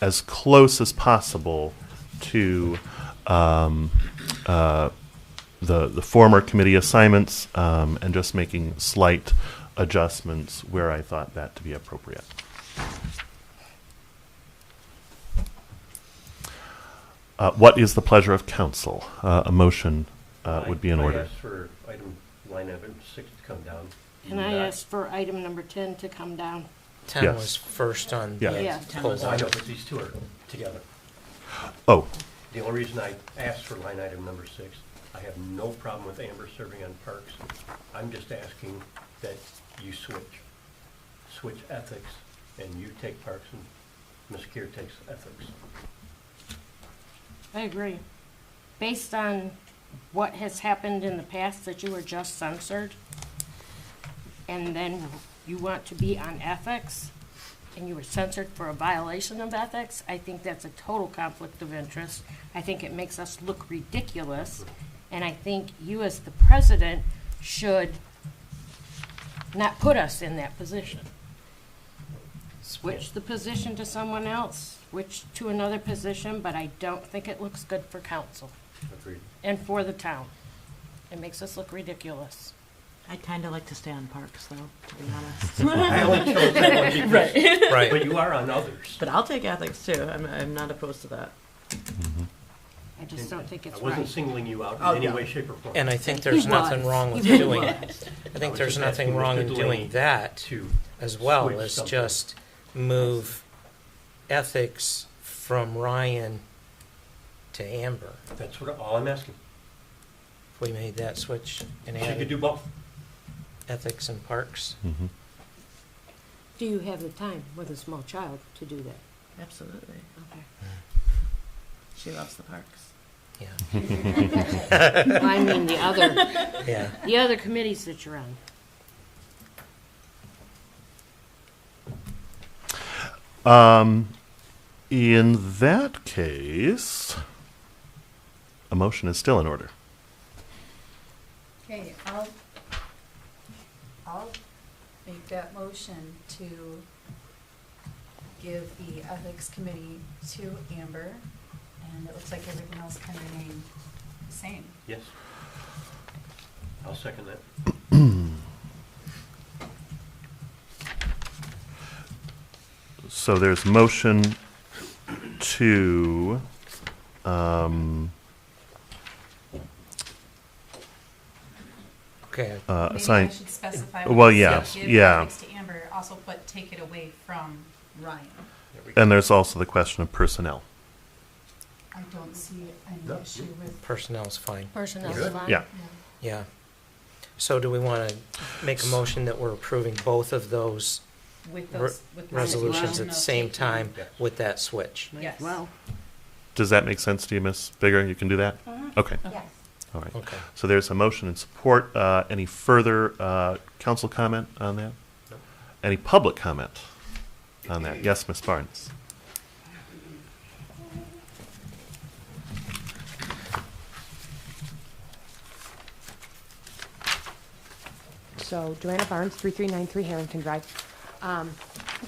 as close as possible to the former committee assignments and just making slight adjustments where I thought that to be appropriate. What is the pleasure of council? A motion would be in order. I ask for item line item 6 to come down. And I asked for item number 10 to come down. 10 Yes. was first on Yeah. the Yeah. proposal. I know, but these two are together. Oh, The only reason I asked for line item number 6, I have no problem with Amber serving on parks. I'm just asking that you switch ethics, and you take parks and Ms. Keir takes ethics. I agree. Based on what has happened in the past, that you were just censored, and then you want to be on ethics, and you were censored for a violation of ethics, I think that's a total conflict of interest. I think it makes us look ridiculous, and I think you as the president should not put us in that position. Switch the position to someone else, switch to another position, but I don't think it looks good for council Agreed. and for the town. It makes us look ridiculous. I'd kind of like to stay on parks, though, to be honest. I only chose that one because, Right. Right. but you are on others. But I'll take ethics, too. I'm not opposed to that. I just don't think it's I wasn't right. singling you out in Oh, any no. way, shape, or form. And I think there's He nothing was. wrong with He really doing was. it. I I think was there's just nothing asking wrong Mr. in Delaney doing that to as well switch as something. just move ethics from Ryan to Amber. That's all I'm asking. If we made that switch and You could added do both. ethics and parks. Do you have the time with a small child to do that? Absolutely. Okay. She loves the parks. Yeah. Well, I mean the Yeah. other committees that you're on. In that case, a motion is still in order. Okay, I'll make that motion to give the ethics committee to Amber, and it looks like everything else can remain the same. Yes. I'll second that. So there's motion to, Okay. Maybe I assign. should specify. Well, when we yeah, say give yeah. ethics to Amber, also but take it away from Ryan. And there's also the question of personnel. I don't see any No. issue with. Personnel's fine. Personnel Good. is fine. Yeah. Yeah. So do we want to make a motion that we're approving both of those With re- those, with the resolutions at stipulation the of same taking- time Yes. with that switch? Yes. Well, Does that make sense to you, Ms. Bigger? You can do that? Okay, Yes. all right. Okay. So there's a motion in support. Any further council comment on that? No. Any public comment on that? Yes, Ms. Barnes. So Joanna Barnes, 3393 Harrington Drive. I'm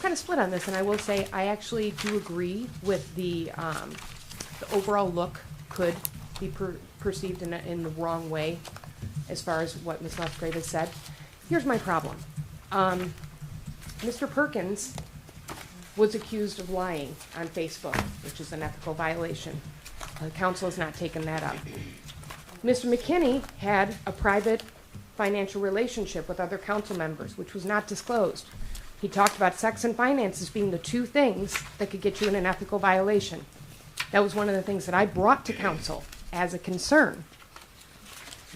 kind of split on this, and I will say I actually do agree with the overall look could be perceived in the wrong way as far as what Ms. Musgrave has said. Here's my problem. Mr. Perkins was accused of lying on Facebook, which is an ethical violation. The council has not taken that up. Mr. McKinney had a private financial relationship with other council members, which was not disclosed. He talked about sex and finances being the two things that could get you in an ethical violation. That was one of the things that I brought to council as a concern.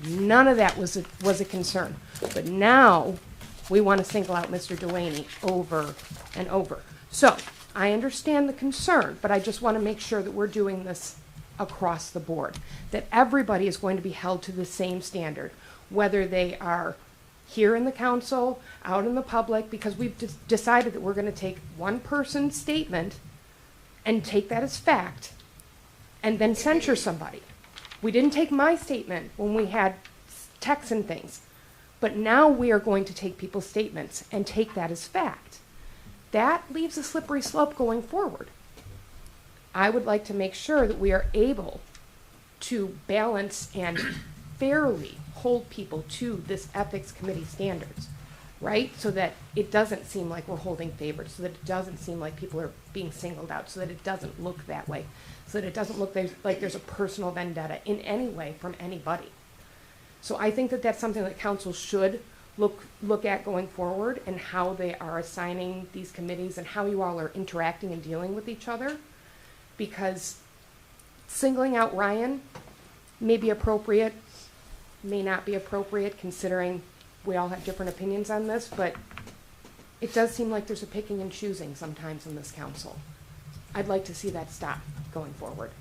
None of that was a concern. But now, we want to single out Mr. Delaney over and over. So, I understand the concern, but I just want to make sure that we're doing this across the board. That everybody is going to be held to the same standard, whether they are here in the council, out in the public, because we've decided that we're going to take one person's statement and take that as fact, and then censure somebody. We didn't take my statement when we had texts and things, but now we are going to take people's statements and take that as fact. That leaves a slippery slope going forward. I would like to make sure that we are able to balance and fairly hold people to this ethics committee standards, right? So that it doesn't seem like we're holding favorites, so that it doesn't seem like people are being singled out, so that it doesn't look that way, so that it doesn't look like there's a personal vendetta in any way from anybody. So I think that that's something that council should look at going forward, and how they are assigning these committees and how you all are interacting and dealing with each other, because Singling out Ryan may be appropriate, may not be appropriate, considering we all have different opinions on this, but it does seem like there's a picking and choosing sometimes in this council. I'd like to see that stop going forward.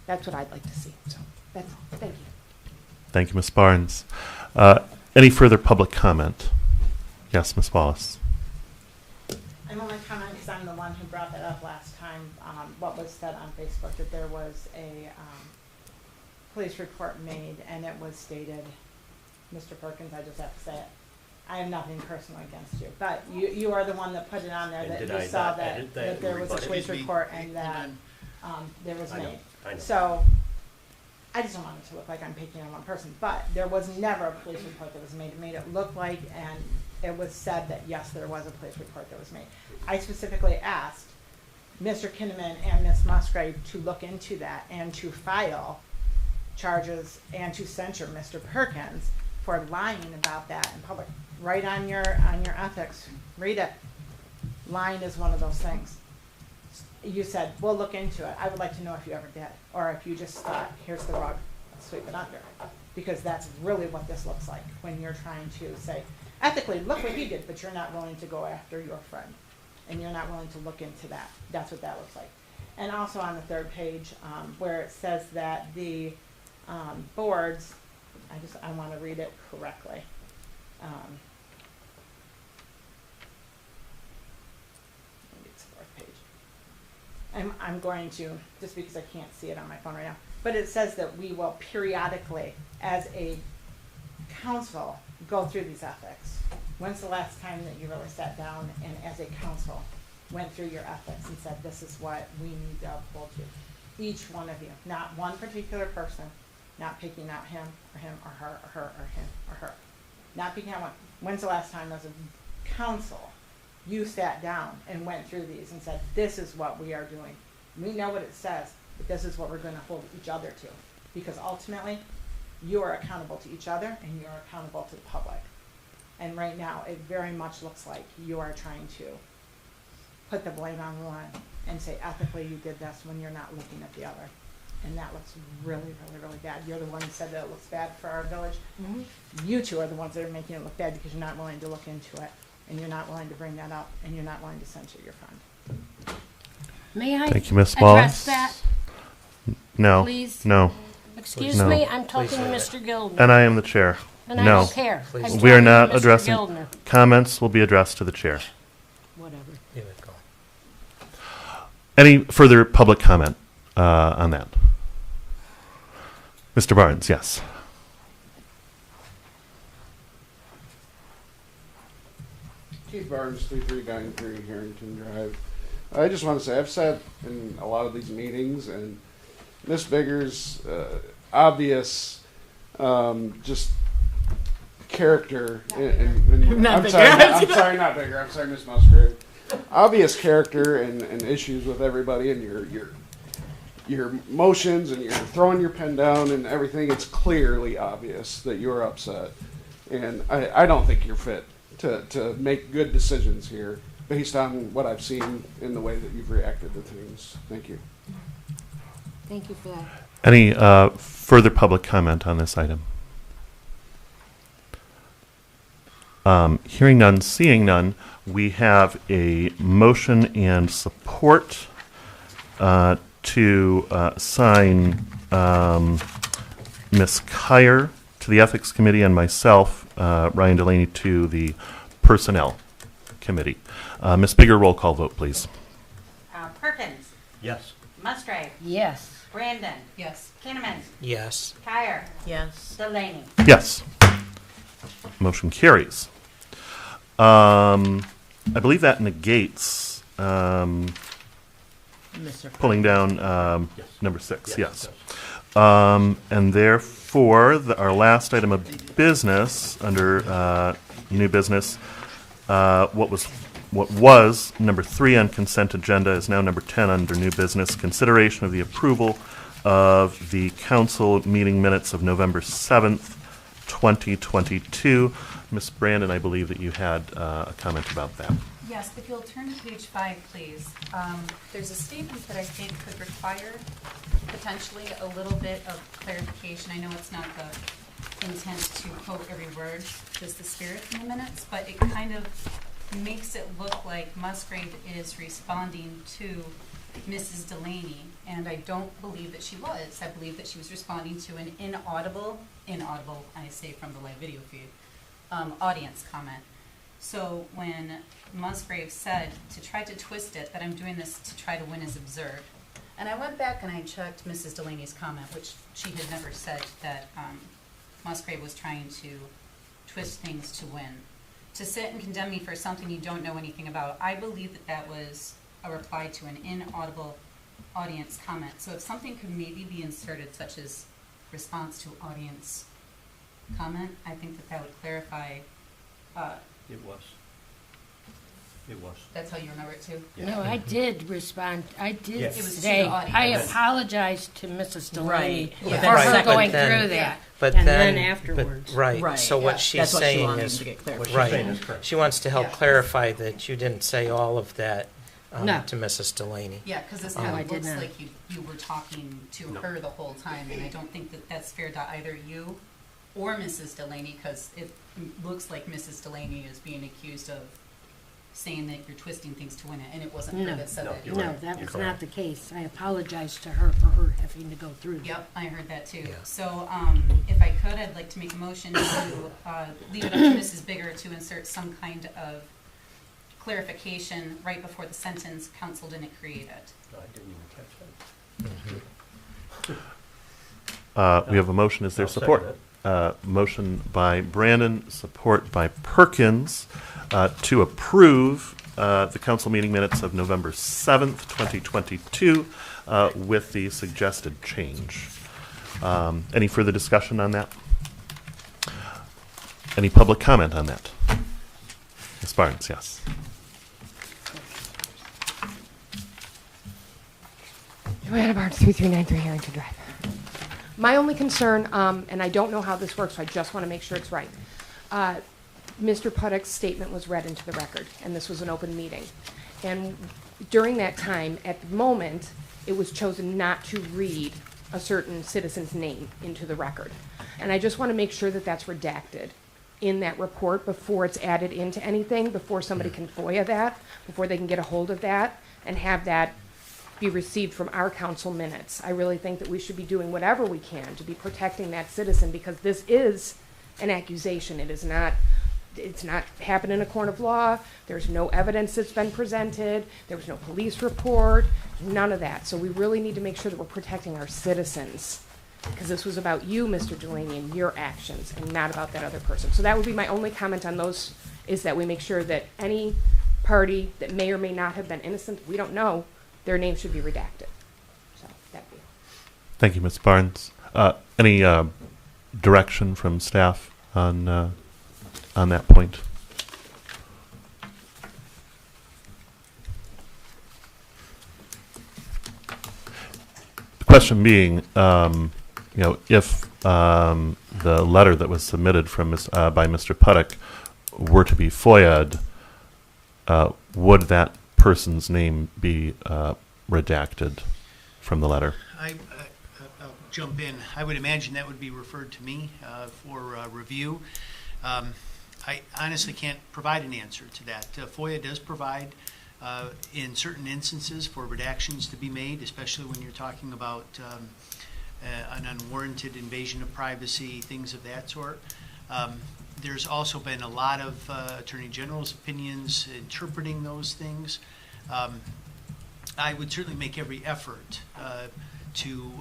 That's what I'd like to see. So that's all. Thank you. Thank you, Ms. Barnes. Any further public comment? Yes, Ms. Wallace. I'm only commenting because I'm the one who brought that up last time. What was said on Facebook, that there was a police report made, and it was stated, Mr. Perkins, I just have to say it, I have nothing personal against you, but you are the one that put it on there, And that did you I saw not that, edit that that there was a rebut it? police Excuse me. report and that there was I know, made. I know. So, I just don't want it to look like I'm picking on one person, but there was never a police report that was made. It made it look like, and it was said that, yes, there was a police report that was made. I specifically asked Mr. Kinnaman and Ms. Musgrave to look into that and to file charges and to censure Mr. Perkins for lying about that in public. Right on your ethics, read it. Lying is one of those things. You said, we'll look into it. I would like to know if you ever did, or if you just thought, here's the rug, let's sweep it under. Because that's really what this looks like when you're trying to say, ethically, look what he did, but you're not willing to go after your friend. And you're not willing to look into that. That's what that looks like. And also on the third page, where it says that the boards, I want to read it correctly. Maybe it's the fourth page. I'm going to, just because I can't see it on my phone right now, but it says that we will periodically, as a council, go through these ethics. When's the last time that you really sat down and as a council went through your ethics and said, this is what we need to uphold to? Each one of you, not one particular person, not picking out him or her or her or him or her. Not picking out one. When's the last time as a council you sat down and went through these and said, this is what we are doing. We know what it says, but this is what we're going to hold each other to. Because ultimately, you are accountable to each other and you are accountable to the public. And right now, it very much looks like you are trying to put the blame on one and say, ethically, you did this when you're not looking at the other. And that looks really, really, really bad. You're the one who said that it looks bad for our village. Mm-hmm. You two are the ones that are making it look bad because you're not willing to look into it, and you're not willing to bring that up, and you're not willing to censure your friend. May I Thank you, Ms. address Wallace. that? No. Please? No. Excuse No. me, I'm talking to Please. Mr. Gildner. And I am the chair. And I No. don't care. Please. I'm We are talking to not Mr. addressing, Gildner. comments will be addressed to the chair. Whatever. Give it a go. Any further public comment on that? Mr. Barnes, yes. Keith Barnes, 3393 Harrington Drive. I just want to say, I've sat in a lot of these meetings, and Miss Biggers' obvious just character, and I'm sorry, not Bigger, I'm sorry, Miss Musgrave. Obvious character and issues with everybody, and your motions, and you're throwing your pen down and everything. It's clearly obvious that you're upset, and I don't think you're fit to make good decisions here based on what I've seen in the way that you've reacted to things. Thank you. Thank you for that. Any further public comment on this item? Hearing none, seeing none, we have a motion and support to assign Ms. Kyer to the Ethics Committee and myself, Ryan Delaney, to the Personnel Committee. Ms. Bigger, roll call vote, please. Perkins. Yes. Musgrave. Yes. Brandon. Yes. Kinnaman. Yes. Kyer. Yes. Delaney. Yes. Motion carries. I believe that negates Mr. pulling down Yes. number 6. Yes, Yes. And therefore, our last item of business under new business, what was number 3 on consent agenda is now number 10 under new business. Consideration of the approval of the council meeting minutes of November 7th, 2022. Ms. Brandon, I believe that you had a comment about that. Yes, if you'll turn to page 5, please. There's a statement that I think could require potentially a little bit of clarification. I know it's not the intent to quote every word, just the spirit in the minutes, but it kind of makes it look like Musgrave is responding to Mrs. Delaney, and I don't believe that she was. I believe that she was responding to an inaudible, I say from the live video feed, audience comment. So when Musgrave said to try to twist it, that I'm doing this to try to win is absurd. And I went back and I checked Mrs. Delaney's comment, which she had never said that Musgrave was trying to twist things to win. To sit and condemn me for something you don't know anything about, I believe that that was a reply to an inaudible audience comment. So if something could maybe be inserted, such as response to audience comment, I think that that would clarify. It was. It was. That's how you remember it too? No, I did respond. I did Yes. It was to say, the audience. I apologized to Mrs. Delaney Right. for Yeah. her Right. going But then- through that. But And then, then afterwards. right. So Yeah. what she's That's what she saying wanted is, to get What clarified. she's saying right. is correct. She wants to help Yeah. clarify that you didn't say all of that No. to Mrs. Delaney. Yeah, because this Oh, kind I of did looks not. like you were talking to No. her the whole time, and I don't think that that's fair to either you or Mrs. Delaney, because it looks like Mrs. Delaney is being accused of saying that you're twisting things to win it, and it wasn't her No. that said No, that. you're No, right. that You're was correct. not the case. I apologized to her for her having to go through that. Yep, I heard that too. Yeah. So, if I could, I'd like to make a motion to leave it up to Mrs. Bigger to insert some kind of clarification right before the sentence, council didn't create it. No, I didn't even catch that. We have a motion. Is there I'll second support? Motion by Brandon, support by Perkins, to approve the council meeting minutes of November 7th, 2022, with the suggested change. Any further discussion on that? Any public comment on that? Ms. Barnes, yes. Joanna Barnes, 3393 Harrington Drive. My only concern, and I don't know how this works, so I just want to make sure it's right. Mr. Puddock's statement was read into the record, and this was an open meeting. And during that time, at the moment, it was chosen not to read a certain citizen's name into the record. And I just want to make sure that that's redacted in that report before it's added into anything, before somebody can FOIA that, before they can get a hold of that, and have that be received from our council minutes. I really think that we should be doing whatever we can to be protecting that citizen, because this is an accusation. It's not happened in a court of law. There's no evidence that's been presented. There was no police report, none of that. So we really need to make sure that we're protecting our citizens, because this was about you, Mr. Delaney, and your actions, and not about that other person. So that would be my only comment on those, is that we make sure that any party that may or may not have been innocent, we don't know, their name should be redacted. So that'd be. Thank you, Ms. Barnes. Any direction from staff on that point? The question being, if the letter that was submitted from by Mr. Puddock were to be FOIA'd, would that person's name be redacted from the letter? I'll jump in. I would imagine that would be referred to me for review. I honestly can't provide an answer to that. FOIA does provide, in certain instances, for redactions to be made, especially when you're talking about an unwarranted invasion of privacy, things of that sort. There's also been a lot of Attorney General's opinions interpreting those things. I would certainly make every effort to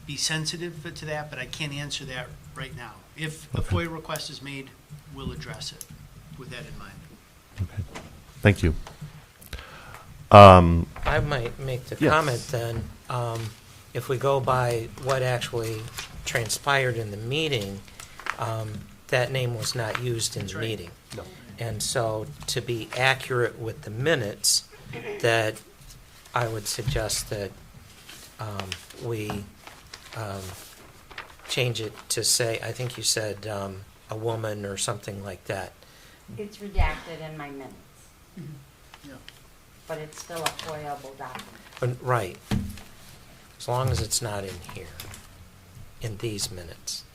be sensitive to that, but I can't answer that right now. If a FOIA request is made, we'll address it with that in mind. Okay. Thank you. I might make the Yes. comment then, if we go by what actually transpired in the meeting, that name was not used in That's the right. meeting. No. And so to be accurate with the minutes, that I would suggest that we change it to say, I think you said a woman or something like that. It's redacted in my minutes. But it's still a FOIA-able document. Right. As long as it's not in here, in these minutes.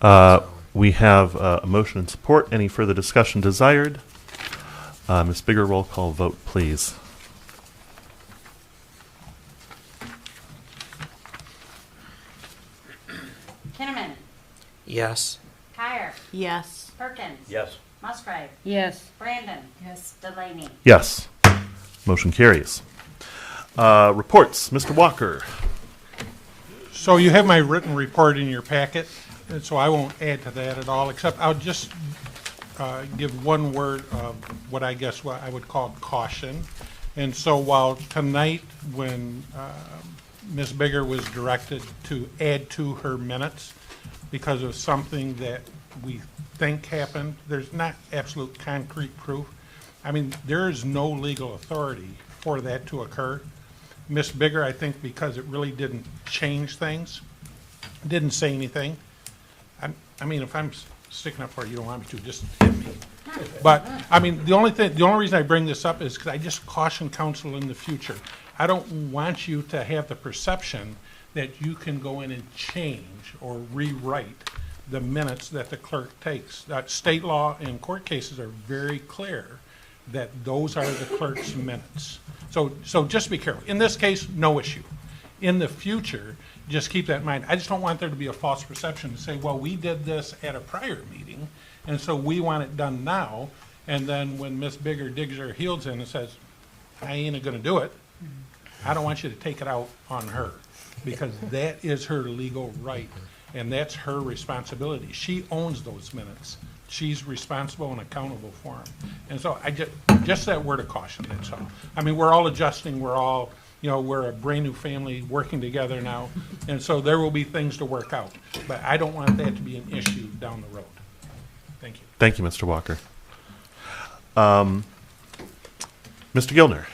Correct. We have a motion and support. Any further discussion desired? Ms. Bigger, roll call vote, please. Kinnaman. Yes. Kyer. Yes. Perkins. Yes. Musgrave. Yes. Brandon. Yes. Delaney. Yes. Motion carries. Reports, Mr. Walker. So you have my written report in your packet, and so I won't add to that at all, except I'll just give one word of what I guess what I would call caution. And so while tonight, when Ms. Bigger was directed to add to her minutes because of something that we think happened, there's not absolute concrete proof. I mean, there is no legal authority for that to occur. Ms. Bigger, I think because it really didn't change things, didn't say anything. I mean, if I'm sticking up for you, don't want me to, just hit me. But, I mean, the only reason I bring this up is because I just caution council in the future. I don't want you to have the perception that you can go in and change or rewrite the minutes that the clerk takes. That state law and court cases are very clear that those are the clerk's minutes. So just be careful. In this case, no issue. In the future, just keep that in mind. I just don't want there to be a false perception to say, well, we did this at a prior meeting, and so we want it done now. And then when Ms. Bigger digs her heels in and says, I ain't gonna do it, I don't want you to take it out on her, because that is her legal right, and that's her responsibility. She owns those minutes. She's responsible and accountable for them. And so I just that word of caution, that's all. I mean, we're all adjusting, we're all, we're a brand new family working together now, and so there will be things to work out. But I don't want that to be an issue down the road. Thank you. Thank you, Mr. Walker. Mr. Gilner.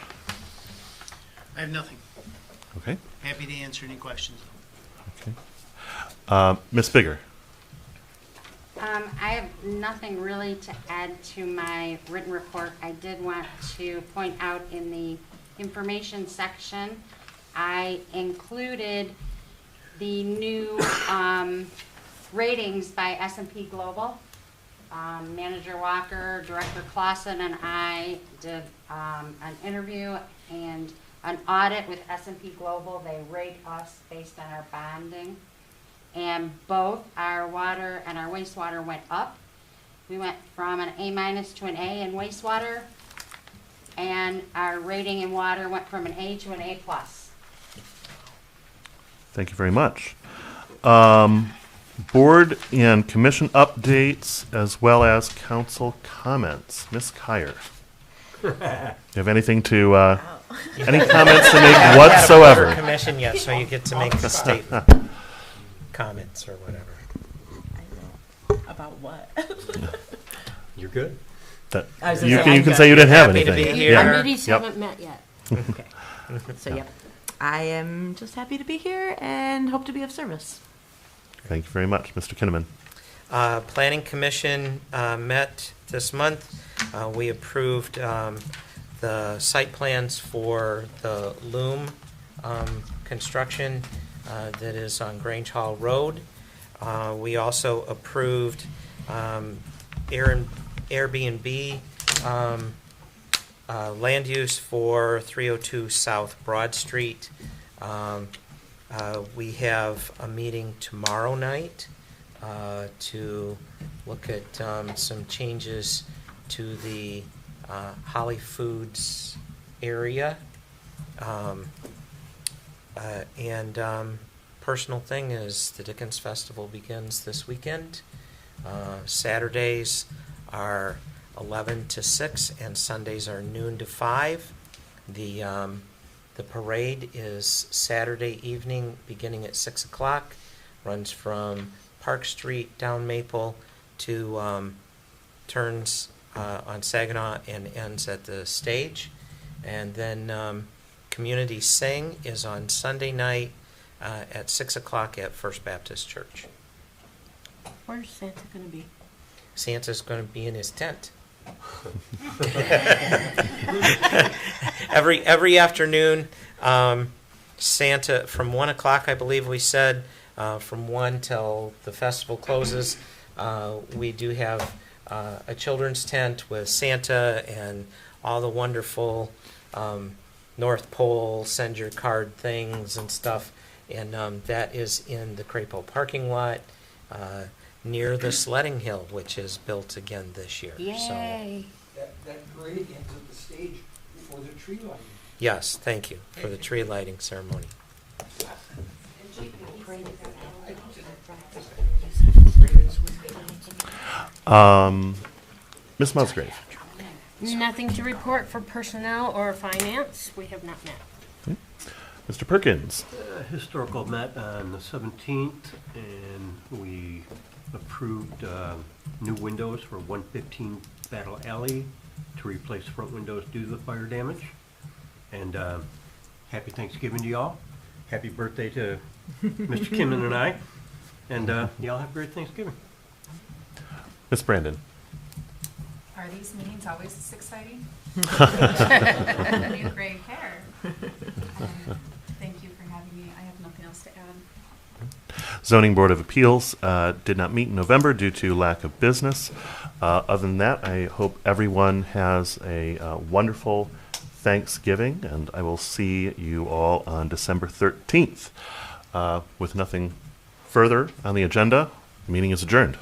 I have nothing. Okay. Happy to answer any questions. Okay. Ms. Bigger. I have nothing really to add to my written report. I did want to point out in the information section, I included the new ratings by S&P Global. Manager Walker, Director Clausen, and I did an interview and an audit with S&P Global. They rate us based on our bonding. And both our water and our wastewater went up. We went from an A- to an A in wastewater, and our rating in water went from an A to an A+. Thank you very much. Board and commission updates as well as council comments. Ms. Kyer. You have anything to, any comments to make whatsoever? Not a commission yet, so you get to make a statement. Comments or whatever. About what? You're good. That, I was you gonna can, say, you can I'm say you didn't have Happy to anything. be here. Our Yeah. committees Yep. haven't met yet. Okay. So, yep. I am just happy to be here and hope to be of service. Thank you very much. Mr. Kinnaman. Planning Commission met this month. We approved the site plans for the loom construction that is on Grange Hall Road. We also approved Airbnb land use for 302 South Broad Street. We have a meeting tomorrow night to look at some changes to the Holly Foods area. Personal thing is the Dickens Festival begins this weekend. Saturdays are 11 to 6 and Sundays are noon to 5. The parade is Saturday evening beginning at 6 o'clock, runs from Park Street down Maple to turns on Saginaw and ends at the stage. And then Community Sing is on Sunday night at 6 o'clock at First Baptist Church. Where's Santa gonna be? Santa's going to be in his tent. every afternoon, Santa from 1 o'clock, I believe we said, from 1 till the festival closes. We do have a children's tent with Santa and all the wonderful North Pole send your card things and stuff, and that is in the Crapo parking lot. Near the sledding hill, which is built again this year. Yay! That gradient of the stage for the tree lighting. Yes, thank you for the tree lighting ceremony. Ms. Musgrave. Nothing to report for personnel or finance. We have not met. Mr. Perkins. Historical met on the 17th, and we approved new windows for 115 Battle Alley to replace front windows due to the fire damage. And happy Thanksgiving to y'all. Happy birthday to Mr. Kimman and I. And y'all have a great Thanksgiving. Ms. Brandon. Are these meetings always this exciting? New gray hair. Thank you for having me. I have nothing else to add. Zoning Board of Appeals did not meet in November due to lack of business. Other than that, I hope everyone has a wonderful Thanksgiving, and I will see you all on December 13th. With nothing further on the agenda, the meeting is adjourned.